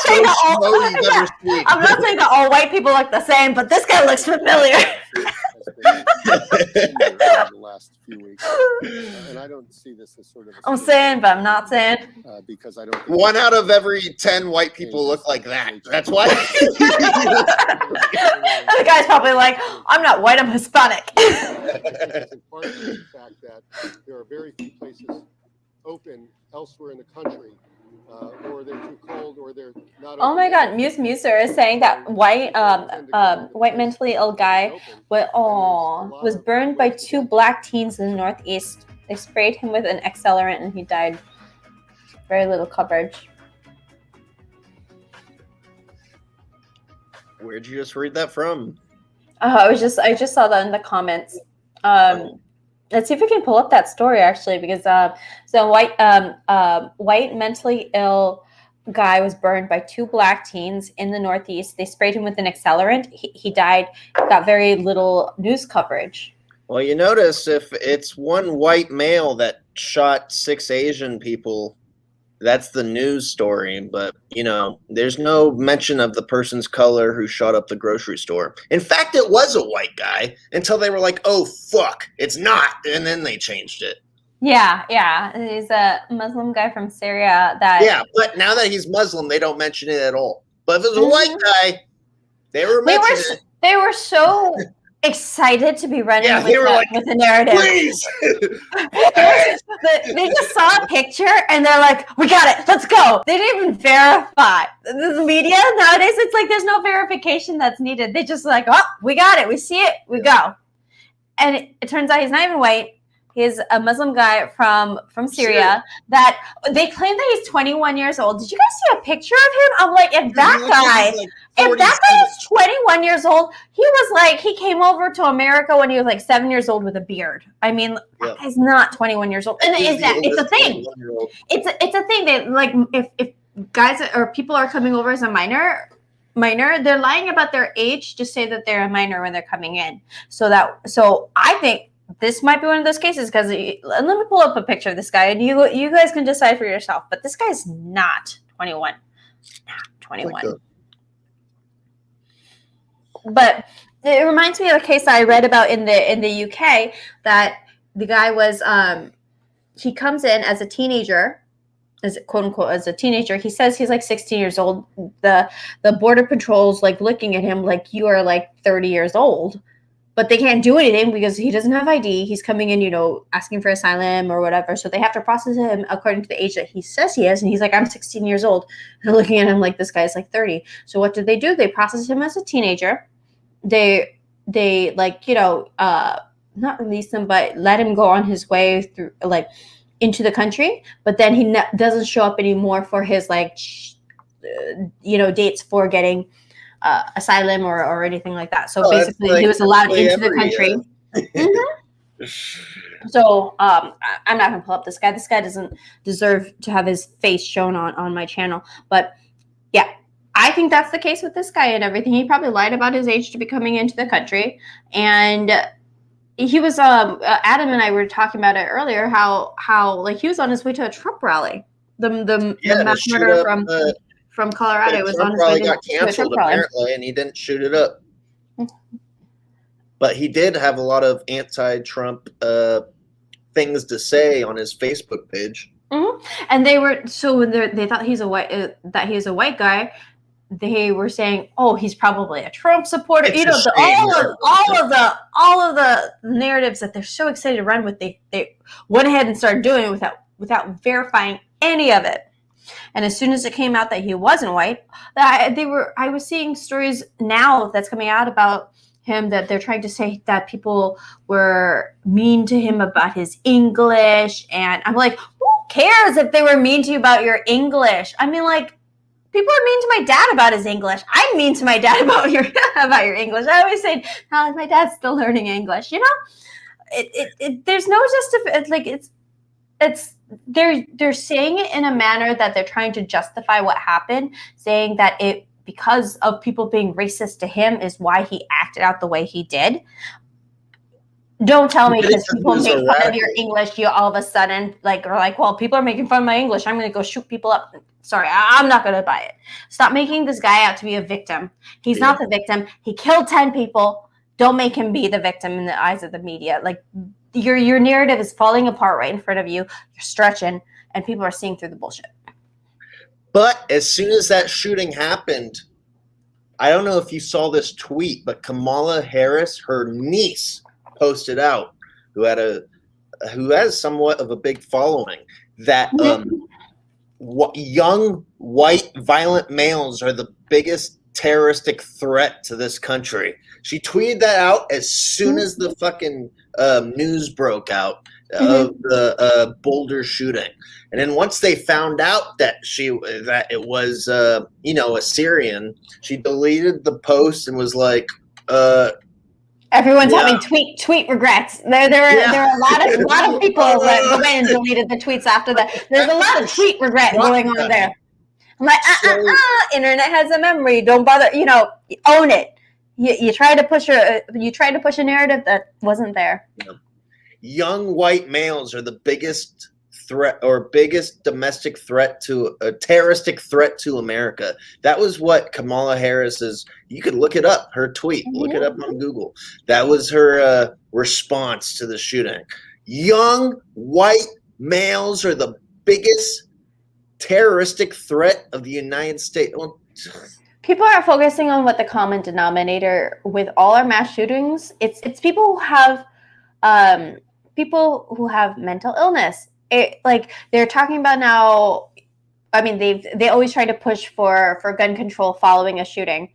saying that all white people look the same, but this guy looks familiar. The last few weeks, and I don't see this as sort of. I'm saying, but I'm not saying. Because I don't. 1 out of every 10 white people look like that. That's why. The guy's probably like, I'm not white, I'm Hispanic. It's in part to the fact that there are very few places open elsewhere in the country, or they're too cold, or they're not. Oh my God, Muser is saying that white mentally ill guy was burned by 2 black teens in the Northeast. They sprayed him with an accelerant and he died. Very little coverage. Where'd you just read that from? I just saw that in the comments. Let's see if we can pull up that story actually, because so white mentally ill guy was burned by 2 black teens in the Northeast. They sprayed him with an accelerant. He died. Got very little news coverage. Well, you notice if it's one white male that shot 6 Asian people, that's the news story. But, there's no mention of the person's color who shot up the grocery store. In fact, it was a white guy until they were like, oh, fuck, it's not. And then they changed it. Yeah. He's a Muslim guy from Syria that. Yeah, but now that he's Muslim, they don't mention it at all. But if it was a white guy, they were mentioning it. They were so excited to be running with the narrative. Please! They just saw a picture and they're like, we got it, let's go. They didn't even verify. The media nowadays, it's like there's no verification that's needed. They just like, oh, we got it, we see it, we go. And it turns out he's not even white. He's a Muslim guy from Syria that they claim that he's 21 years old. Did you guys see a picture of him? I'm like, if that guy is 21 years old, he came over to America when he was like 7 years old with a beard. I mean, that guy's not 21 years old. And it's a thing. It's a thing that like if guys or people are coming over as a minor, they're lying about their age to say that they're a minor when they're coming in. So I think this might be one of those cases because let me pull up a picture of this guy and you guys can decide for yourself. But this guy's not 21. Not 21. But it reminds me of a case I read about in the UK that the guy was he comes in as a teenager, as quote unquote as a teenager. He says he's like 16 years old. The border patrol's like looking at him like you are like 30 years old. But they can't do anything because he doesn't have ID. He's coming in, asking for asylum or whatever. So they have to process him according to the age that he says he is. And he's like, I'm 16 years old. And they're looking at him like this guy's like 30. So what did they do? They process him as a teenager. They not release him, but let him go on his way through like into the country. But then he doesn't show up anymore for his dates for getting asylum or anything like that. So basically he was allowed into the country. So I'm not gonna pull up this guy. This guy doesn't deserve to have his face shown on my channel. But yeah, I think that's the case with this guy and everything. He probably lied about his age to be coming into the country. And he was Adam and I were talking about it earlier, how like he was on his way to a Trump rally. The mass murderer from Colorado was on his way got canceled apparently, and he didn't shoot it up. But he did have a lot of anti-Trump things to say on his Facebook page. And they were when they thought he's a white that he's a white guy. They were saying, "Oh, he's probably a Trump supporter." It's All of the narratives that they're so excited to run with. They went ahead and started doing it without verifying any of it. And as soon as it came out that he wasn't white, I was seeing stories now that's coming out about him that they're trying to say that people were mean to him about his English. And I'm like, who cares if they were mean to you about your English? I mean, like, people are mean to my dad about his English. I'm mean to my dad about your English. I always say, "No, my dad's still learning English." You know, there's no they're saying it in a manner that they're trying to justify what happened, saying that it because of people being racist to him is why he acted out the way he did. Don't tell me because people make fun of your English, you all of a sudden are like, well, people are making fun of my English, I'm going to go shoot people up. Sorry, I'm not going to buy it. Stop making this guy out to be a victim. He's not the victim. He killed 10 people. Don't make him be the victim in the eyes of the media. Like, your narrative is falling apart right in front of you. You're stretching, and people are seeing through the bullshit. But as soon as that shooting happened, I don't know if you saw this tweet, but Kamala Harris, her niece, posted out, who has somewhat of a big following, that young white violent males are the biggest terroristic threat to this country. She tweeted that out as soon as the fucking news broke out of the Boulder shooting. And then once they found out that it was a Syrian, she deleted the post and was like, everyone's having tweet regrets. There were a lot of people that went and deleted the tweets after that. There's a lot of tweet regret going on there. I'm like, internet has a memory. Don't bother. Own it. You try to push a narrative that wasn't there. Young white males are the biggest threat or biggest domestic threat to a terroristic threat to America. That was what Kamala Harris's. You could look it up. Her tweet. Look it up on Google. That was her response to the shooting. Young white males are the biggest terroristic threat of the United States. People are focusing on what the common denominator with all our mass shootings. It's people who have mental illness. They're talking about now. I mean, they always try to push for gun control following a shooting.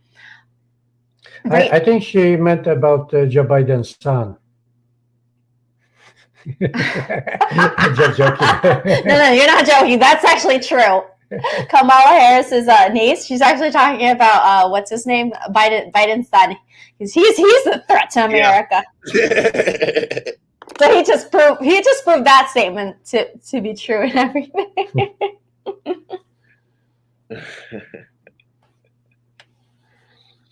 I think she meant about Joe Biden's son. I'm just joking. No, you're not joking. That's actually true. Kamala Harris's niece. She's actually talking about what's his name, Biden's son, because he's the threat to America. Yeah. So he just proved that statement to be true and everything.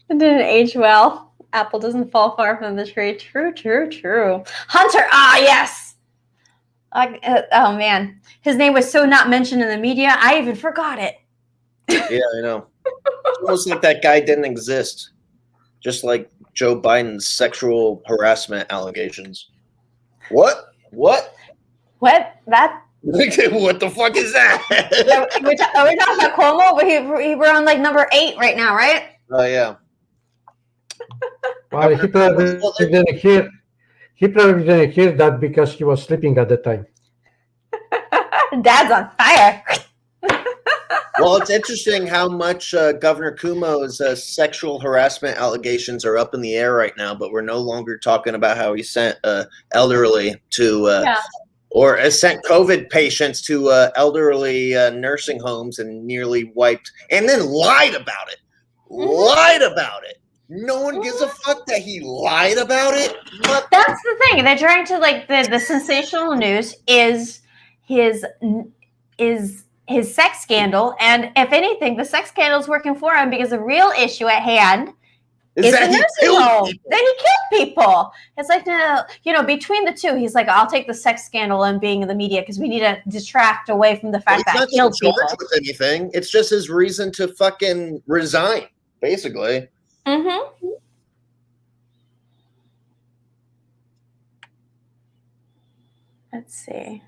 It didn't age well. Apple doesn't fall far from the tree. True. Hunter. Yes. Oh man, his name was so not mentioned in the media. I even forgot it. Yeah, I know. It's almost like that guy didn't exist. Just like Joe Biden's sexual harassment allegations. What? What? That? What the fuck is that? Are we talking about Cuomo? We're on number 8 right now, right? Oh yeah. Well, he probably didn't hear. He probably didn't hear that because he was sleeping at the time. Dad's on fire. Well, it's interesting how much Governor Cuomo's sexual harassment allegations are up in the air right now, but we're no longer talking about how he sent elderly to or sent COVID patients to elderly nursing homes and nearly wiped, and then lied about it. Lied about it. No one gives a fuck that he lied about it. What? That's the thing. They're trying to the sensational news is his sex scandal, and if anything, the sex scandal is working for him because the real issue at hand is the nursing home. Then he killed people. It's like, between the two, he's like, I'll take the sex scandal and being in the media because we need to distract away from the fact that he killed people. With anything, it's just his reason to fucking resign, basically. Mm-hmm. Let's see.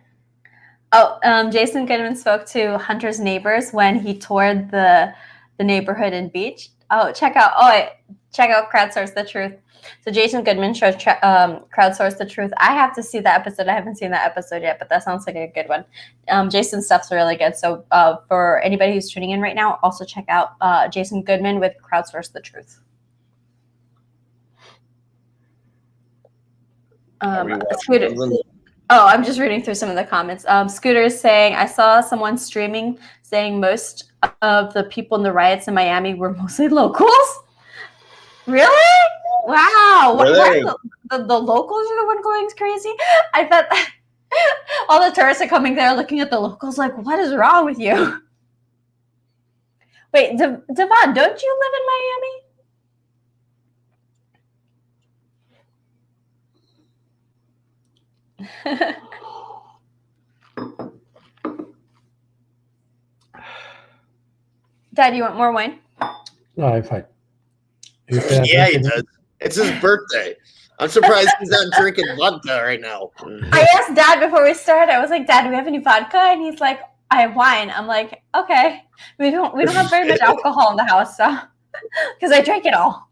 Jason Goodman spoke to Hunter's neighbors when he toured the neighborhood and beach. Check out Crowdsource the Truth. So Jason Goodman showed Crowdsource the Truth. I have to see that episode. I haven't seen that episode yet, but that sounds like a good one. Jason's stuff's really good. So for anybody who's tuning in right now, also check out Jason Goodman with Crowdsource the Truth. Scooter. I'm just reading through some of the comments. Scooter is saying, I saw someone streaming saying most of the people in the riots in Miami were mostly locals. Really? Wow. Really? The locals are the one going crazy? I bet all the tourists are coming there looking at the locals like, what is wrong with you? Wait, Devon, don't you live in Miami? Dad, you want more wine? No, I'm fine. Yeah, he does. It's his birthday. I'm surprised he's not drinking vodka right now. I asked Dad before we started. I was like, Dad, do we have any vodka? And he's like, I have wine. I'm like, okay. We don't have very much alcohol in the house, so because I drank it all.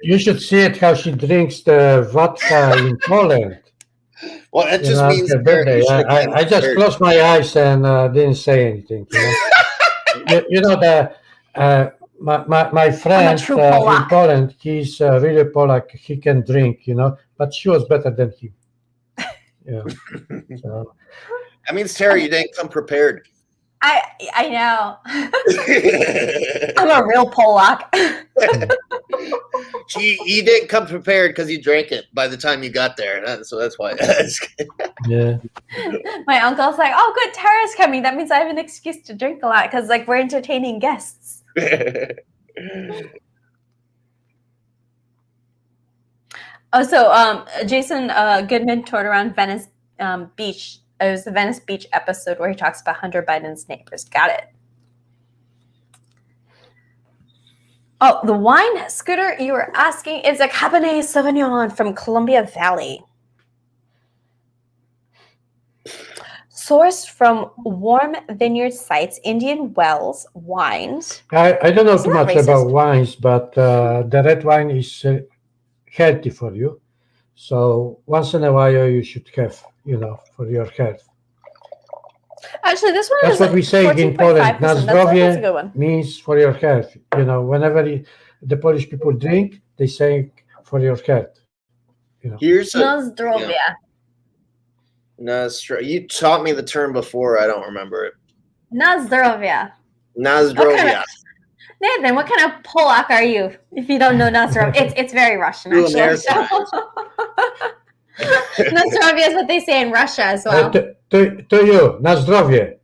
You should see it how she drinks the vodka in Poland. Well, that just means I just closed my eyes and didn't say anything. You know my friend in Poland, he's really Polak. He can drink, but she was better than him. Yeah. So. That means, Terry, you didn't come prepared. I know. I'm a real Polak. You didn't come prepared because you drank it by the time you got there. So that's why I asked. Yeah. My uncle's like, oh, good, Tara's coming. That means I have an excuse to drink a lot because, we're entertaining guests. Jason Goodman toured around Venice Beach. It was the Venice Beach episode where he talks about Hunter Biden's neighbors. Got it. Oh, the wine, Scooter, you were asking, is a Cabernet Sauvignon from Columbia Valley. Sourced from warm vineyard sites, Indian Wells wines. I don't know too much about wines, but the red wine is healthy for you. So once in a while you should have, for your health. Actually, this one That's is what we say in Poland. Na zdrowie means for your health. Whenever the Polish people drink, they say for your health. Here's Na zdrowie. You taught me the term before. I don't remember it. Na zdrowie. Na zdrowie. Nathan, what kind of Polak are you? If you don't know na zdrowie, it's very Russian actually. Na zdrowie is what they say in Russia as well. To you, na zdrowie.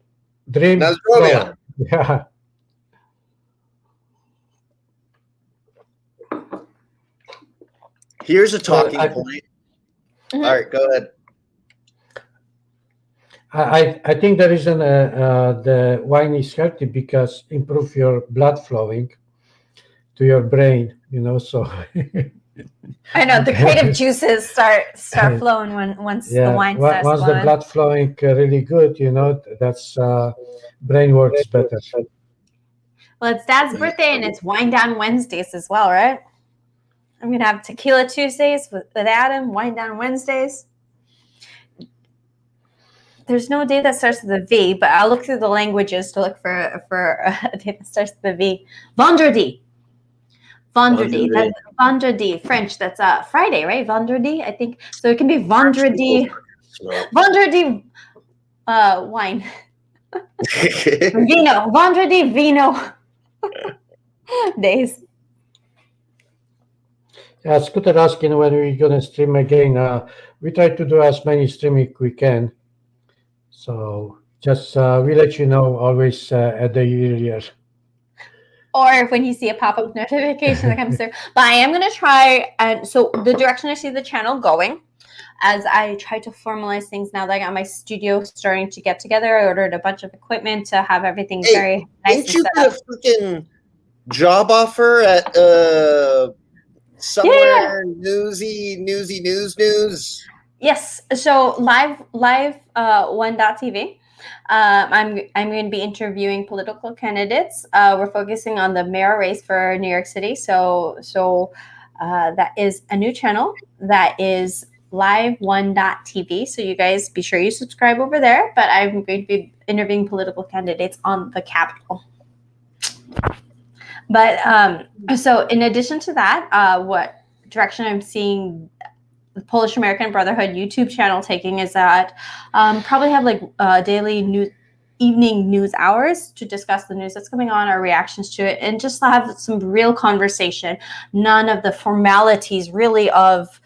Drink. Na zdrowie. Yeah. Here's a talking point. Mm-hmm. All right, go ahead. I think the reason the wine is healthy because improve your blood flowing to your brain, so. I know the creative juices start flowing once the wine starts once flowing. The blood flowing really good, that's brain works better. Well, it's Dad's birthday and it's Wine Down Wednesdays as well, right? I'm gonna have Tequila Tuesdays with Adam, Wine Down Wednesdays. There's no day that starts with a V, but I'll look through the languages to look for a day that starts with a V. Vendredi. Vendredi. That's vendredi. French. That's Friday, right? Vendredi, I think. So it can be vendredi. Vendredi wine. Vino. Vendredi vino days. Scooter asking when we're gonna stream again. We try to do as many streaming we can. So just we let you know always at the earlier. Or when you see a pop-up notification that comes through. But I am going to try, and so the direction I see the channel going, as I try to formalize things now that I got my studio starting to get together, I ordered a bunch of equipment to have everything very nice. Didn't you get a freaking job offer at somewhere newsy news? Yes. So live one.tv. I'm going to be interviewing political candidates. We're focusing on the mayor race for New York City. So that is a new channel that is live1.tv. So you guys be sure you subscribe over there. But I'm going to be interviewing political candidates on the Capitol. But so in addition to that, what direction I'm seeing the Polish American Brotherhood YouTube channel taking is that probably have like daily news, evening news hours to discuss the news that's coming on, our reactions to it, and just have some real conversation. None of the formalities really of,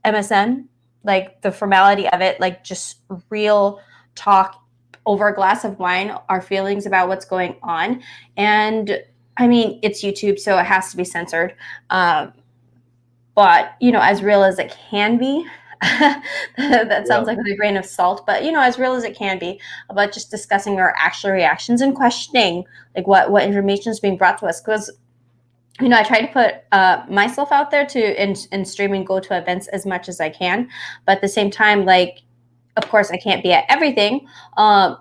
MSN, like the formality of it, like just real talk over a glass of wine, our feelings about what's going on. And I mean, it's YouTube, so it has to be censored. But, as real as it can be, that sounds like with a grain of salt, but, as real as it can be about just discussing our actual reactions and questioning like what information is being brought to us. Because, I try to put myself out there in stream and go to events as much as I can. But at the same time, like, of course, I can't be at everything.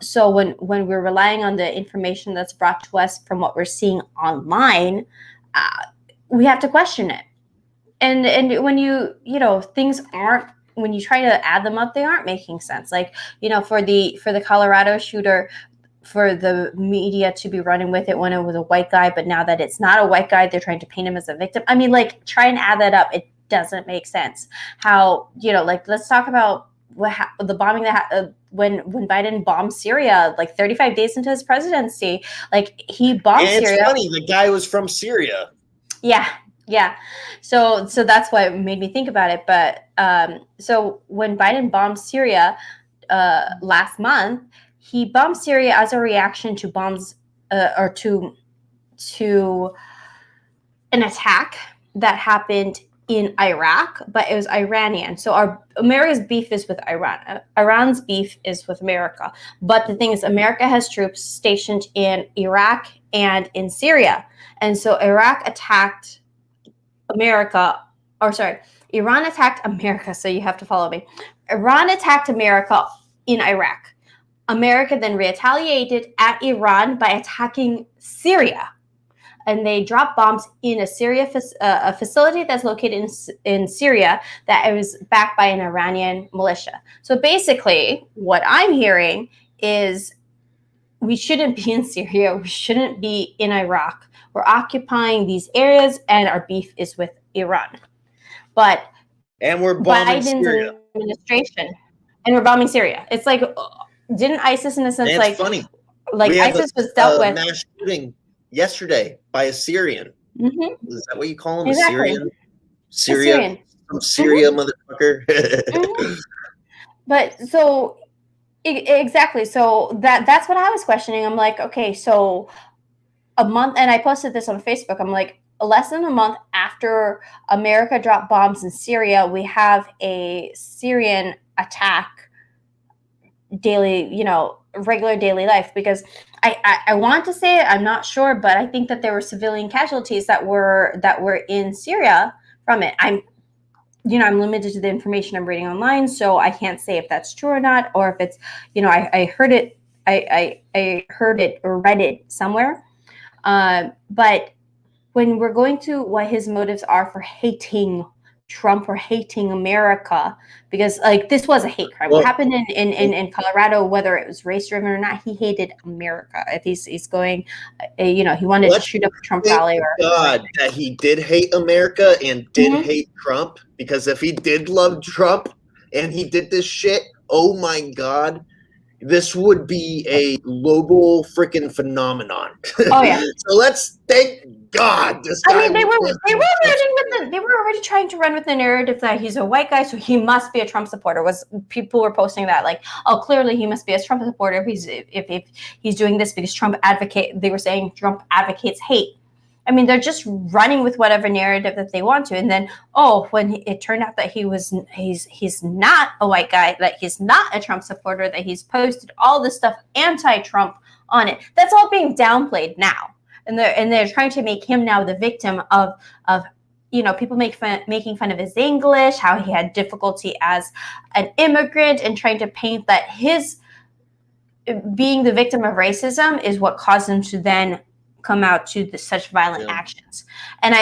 So when we're relying on the information that's brought to us from what we're seeing online, we have to question it. And when things aren't, when you try to add them up, they aren't making sense. Like, for the Colorado shooter, for the media to be running with it when it was a white guy, but now that it's not a white guy, they're trying to paint him as a victim. I mean, like, try and add that up. It doesn't make sense. How, like, let's talk about the bombing that when Biden bombed Syria, like 35 days into his presidency, like he bombed And it's Syria. funny, the guy was from Syria. Yeah. So that's why it made me think about it. But so when Biden bombed Syria last month, he bombed Syria as a reaction to bombs or to an attack that happened in Iraq, but it was Iranian. So America's beef is with Iran. Iran's beef is with America. But the thing is, America has troops stationed in Iraq and in Syria. And so Iran attacked America. So you have to follow me. Iran attacked America in Iraq. America then retaliated at Iran by attacking Syria. And they dropped bombs in a facility that's located in Syria that was backed by an Iranian militia. So basically, what I'm hearing is we shouldn't be in Syria. We shouldn't be in Iraq. We're occupying these areas, and our beef is with Iran. And we're bombing Syria. Administration, and we're bombing Syria. It's like, didn't ISIS, in a sense, It's funny. Like ISIS was dealt with mass shooting yesterday by a Syrian. Mm-hmm. Is that what you call him? Exactly. A Syrian? From Syria, motherfucker. But so exactly. So that's what I was questioning. I'm like, okay, so a month, and I posted this on Facebook. I'm like, less than a month after America dropped bombs in Syria, we have a Syrian attack daily, regular daily life, because I want to say it, I'm not sure, but I think that there were civilian casualties that were in Syria from it. I'm limited to the information I'm reading online, so I can't say if that's true or not, or if it's, I heard it, I heard it or read it somewhere. But when we're going to what his motives are for hating Trump or hating America, because like this was a hate crime. What happened in Colorado, whether it was race driven or not, he hated America. If he's going, he wanted to shoot up a Trump rally. God, that he did hate America and did hate Trump, because if he did love Trump and he did this shit, oh my God, this would be a global freaking phenomenon. Oh yeah. So let's thank God this guy. I mean, they were already trying to run with the narrative that he's a white guy, so he must be a Trump supporter. People were posting that, like, oh, clearly he must be a Trump supporter if he's doing this because they were saying Trump advocates hate. I mean, they're just running with whatever narrative that they want to. And then, when it turned out that he's not a white guy, that he's not a Trump supporter, that he's posted all this stuff anti-Trump on it, that's all being downplayed now. And they're trying to make him now the victim of people making fun of his English, how he had difficulty as an immigrant, and trying to paint that his being the victim of racism is what caused him to then come out to such violent actions. And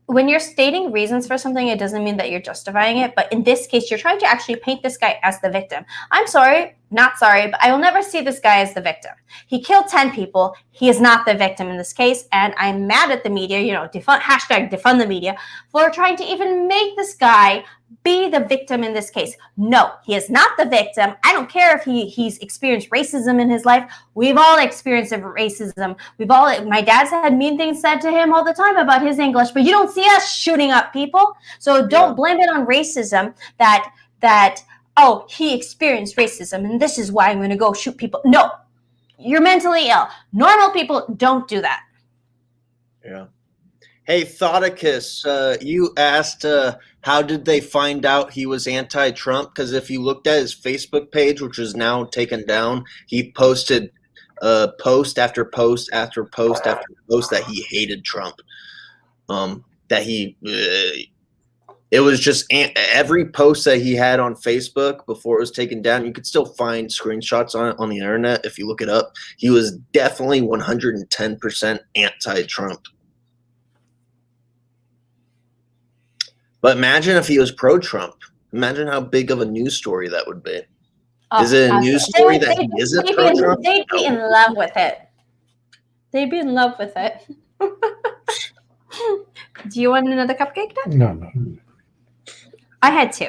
when you're stating reasons for something, it doesn't mean that you're justifying it. But in this case, you're trying to actually paint this guy as the victim. I'm sorry, not sorry, but I will never see this guy as the victim. He killed 10 people. He is not the victim in this case. And I'm mad at the media, #defund the media, for trying to even make this guy be the victim in this case. No, he is not the victim. I don't care if he's experienced racism in his life. We've all experienced racism. My dad's had mean things said to him all the time about his English, but you don't see us shooting up people. So don't blame it on racism that he experienced racism and this is why I'm going to go shoot people. No, you're mentally ill. Normal people don't do that. Yeah. Hey, Thoticus, you asked how did they find out he was anti-Trump? Because if you looked at his Facebook page, which is now taken down, he posted post after post after post after post that he hated Trump. It was just every post that he had on Facebook before it was taken down. You could still find screenshots on it on the internet if you look it up. He was definitely 110% anti-Trump. But imagine if he was pro-Trump. Imagine how big of a news story that would be. Is it a news story that he isn't pro-Trump? They'd be in love with it. They'd be in love with it. Do you want another cupcake, Dad? No. I had two.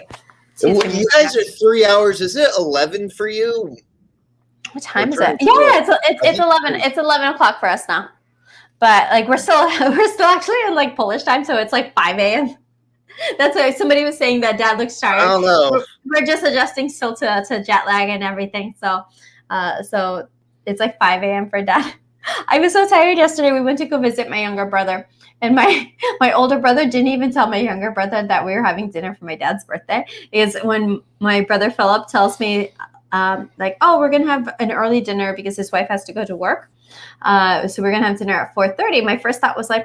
You guys are 3 hours. Is it 11 for you? What time is it? Yeah, it's 11. It's 11 o'clock for us now. But we're still actually in Polish time, so it's 5 a.m. That's why somebody was saying that Dad looks tired. I don't know. We're just adjusting still to jet lag and everything. So it's 5 a.m. for Dad. I was so tired yesterday. We went to go visit my younger brother. And my older brother didn't even tell my younger brother that we were having dinner for my dad's birthday. Is when my brother Philip tells me, we're going to have an early dinner because his wife has to go to work. So we're going to have dinner at 4:30. My first thought was I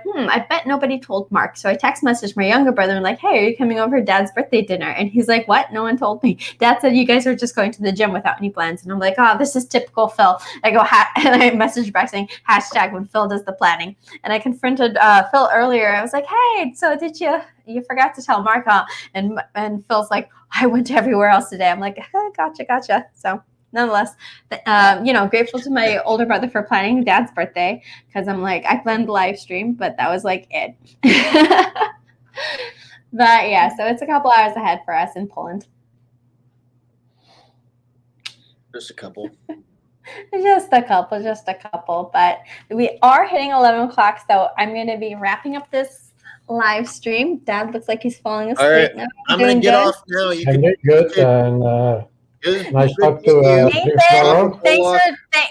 bet nobody told Mark. So I text messaged my younger brother and hey, are you coming over to Dad's birthday dinner? And he's like, what? No one told me. Dad said you guys are just going to the gym without any plans. And I'm like, oh, this is typical Phil. I go, and I messaged back saying # when Phil does the planning. And I confronted Phil earlier. I was like, hey, so did you forgot to tell Mark, huh? And Phil's like, I went everywhere else today. I'm like, gotcha. So nonetheless, grateful to my older brother for planning Dad's birthday because I'm I planned the live stream, but that was it. But yeah, so it's a couple hours ahead for us in Poland. Just a couple. Just a couple. But we are hitting 11 o'clock, so I'm going to be wrapping up this live stream. Dad looks like he's falling asleep. All right, now. I'm going to get off now. You can do good. And nice talk to Nathan,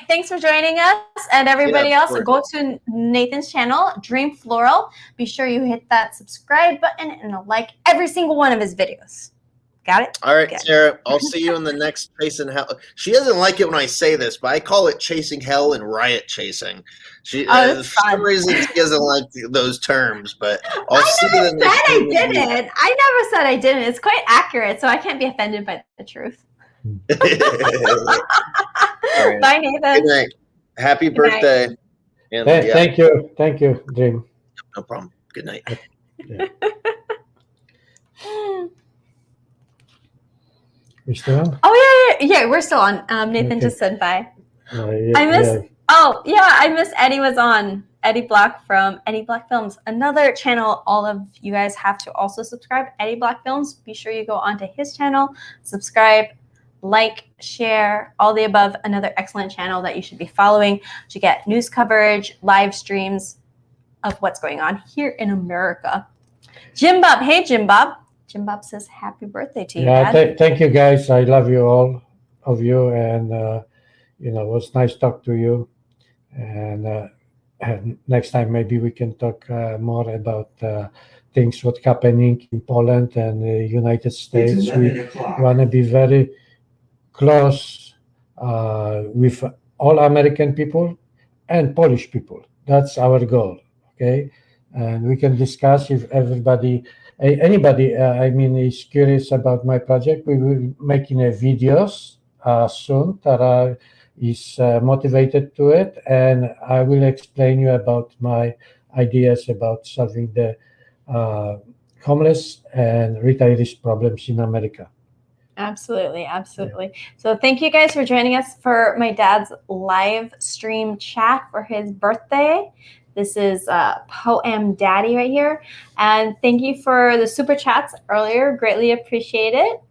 thanks for joining us, and everybody else. Go to Nathan's channel, Dream Floral. Be sure you hit that subscribe button and like every single one of his videos. Got it? All right, Good. Sarah. I'll see you in the next Chasing Hell. She doesn't like it when I say this, but I call it Chasing Hell and Riot Chasing. For some reason, she doesn't like those terms, but I'll see you in the next I didn't. I never said I didn't. It's quite accurate, so I can't be offended by the truth. Right. Bye, Nathan. Good night. Happy birthday. And, Thank you, Dream. No problem. Good night. Yeah. We still on? Oh yeah, we're still on. Nathan just said bye. I missed Eddie was on. Eddie Block from Eddie Block Films, another channel all of you guys have to also subscribe. Eddie Block Films, be sure you go onto his channel, subscribe, like, share, all the above. Another excellent channel that you should be following to get news coverage, live streams of what's going on here in America. Jim Bob, hey Jim Bob. Jim Bob says happy birthday to you, Dad. Thank you guys. I love you all of you, and it was nice talk to you. And next time maybe we can talk more about things what's happening in Poland and the United States. We want to be very close with all American people and Polish people. That's our goal. Okay, and we can discuss if anybody, is curious about my project. We will be making a videos soon. Tara is motivated to it, and I will explain you about my ideas about solving the homeless and retirees problems in America. Absolutely, absolutely. So thank you guys for joining us for my dad's live stream chat for his birthday. This is PoAmDaddy right here. And thank you for the super chats earlier. Greatly appreciate it.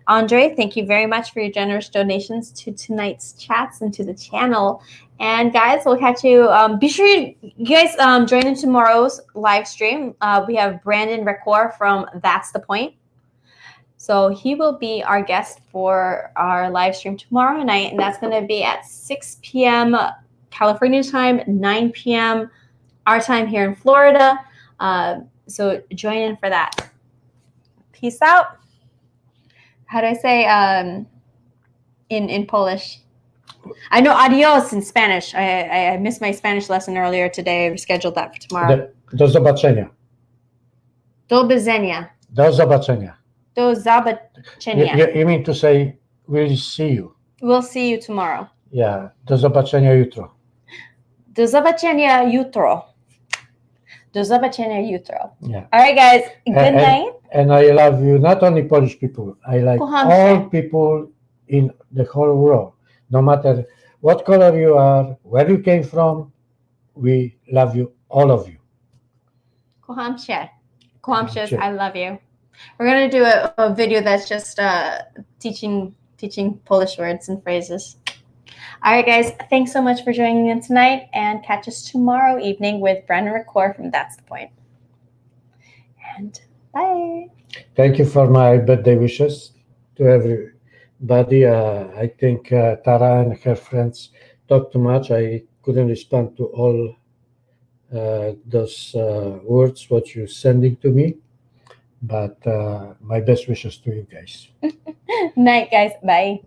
Andre, thank you very much for your generous donations to tonight's chats and to the channel. And guys, we'll catch you. Be sure you guys join in tomorrow's live stream. We have Brandon Recor from That's the Point. So he will be our guest for our live stream tomorrow night, and that's going to be at 6 p.m. California time, 9 p.m. our time here in Florida. So join in for that. Peace out. How do I say in Polish? I know adios in Spanish. I missed my Spanish lesson earlier today. I rescheduled that for tomorrow. Do zobaczenia. Do widzenia. Do zobaczenia. Do zobaczenia. You mean to say we'll see you? We'll see you tomorrow. Yeah. Do zobaczenia jutro. Do zobaczenia jutro. Do zobaczenia jutro. Yeah. All right, guys. Good night. And I love you, not only Polish people. I like all people in the whole world. No matter what color you are, where you came from, we love you, all of you. Kocham się. Kocham się. I love you. We're going to do a video that's just teaching Polish words and phrases. All right, guys. Thanks so much for joining in tonight, and catch us tomorrow evening with Brandon Recor from That's the Point. And bye. Thank you for my birthday wishes to everybody. I think Tara and her friends talked too much. I couldn't respond to all those words what you're sending to me. But my best wishes to you guys. Night, guys. Bye.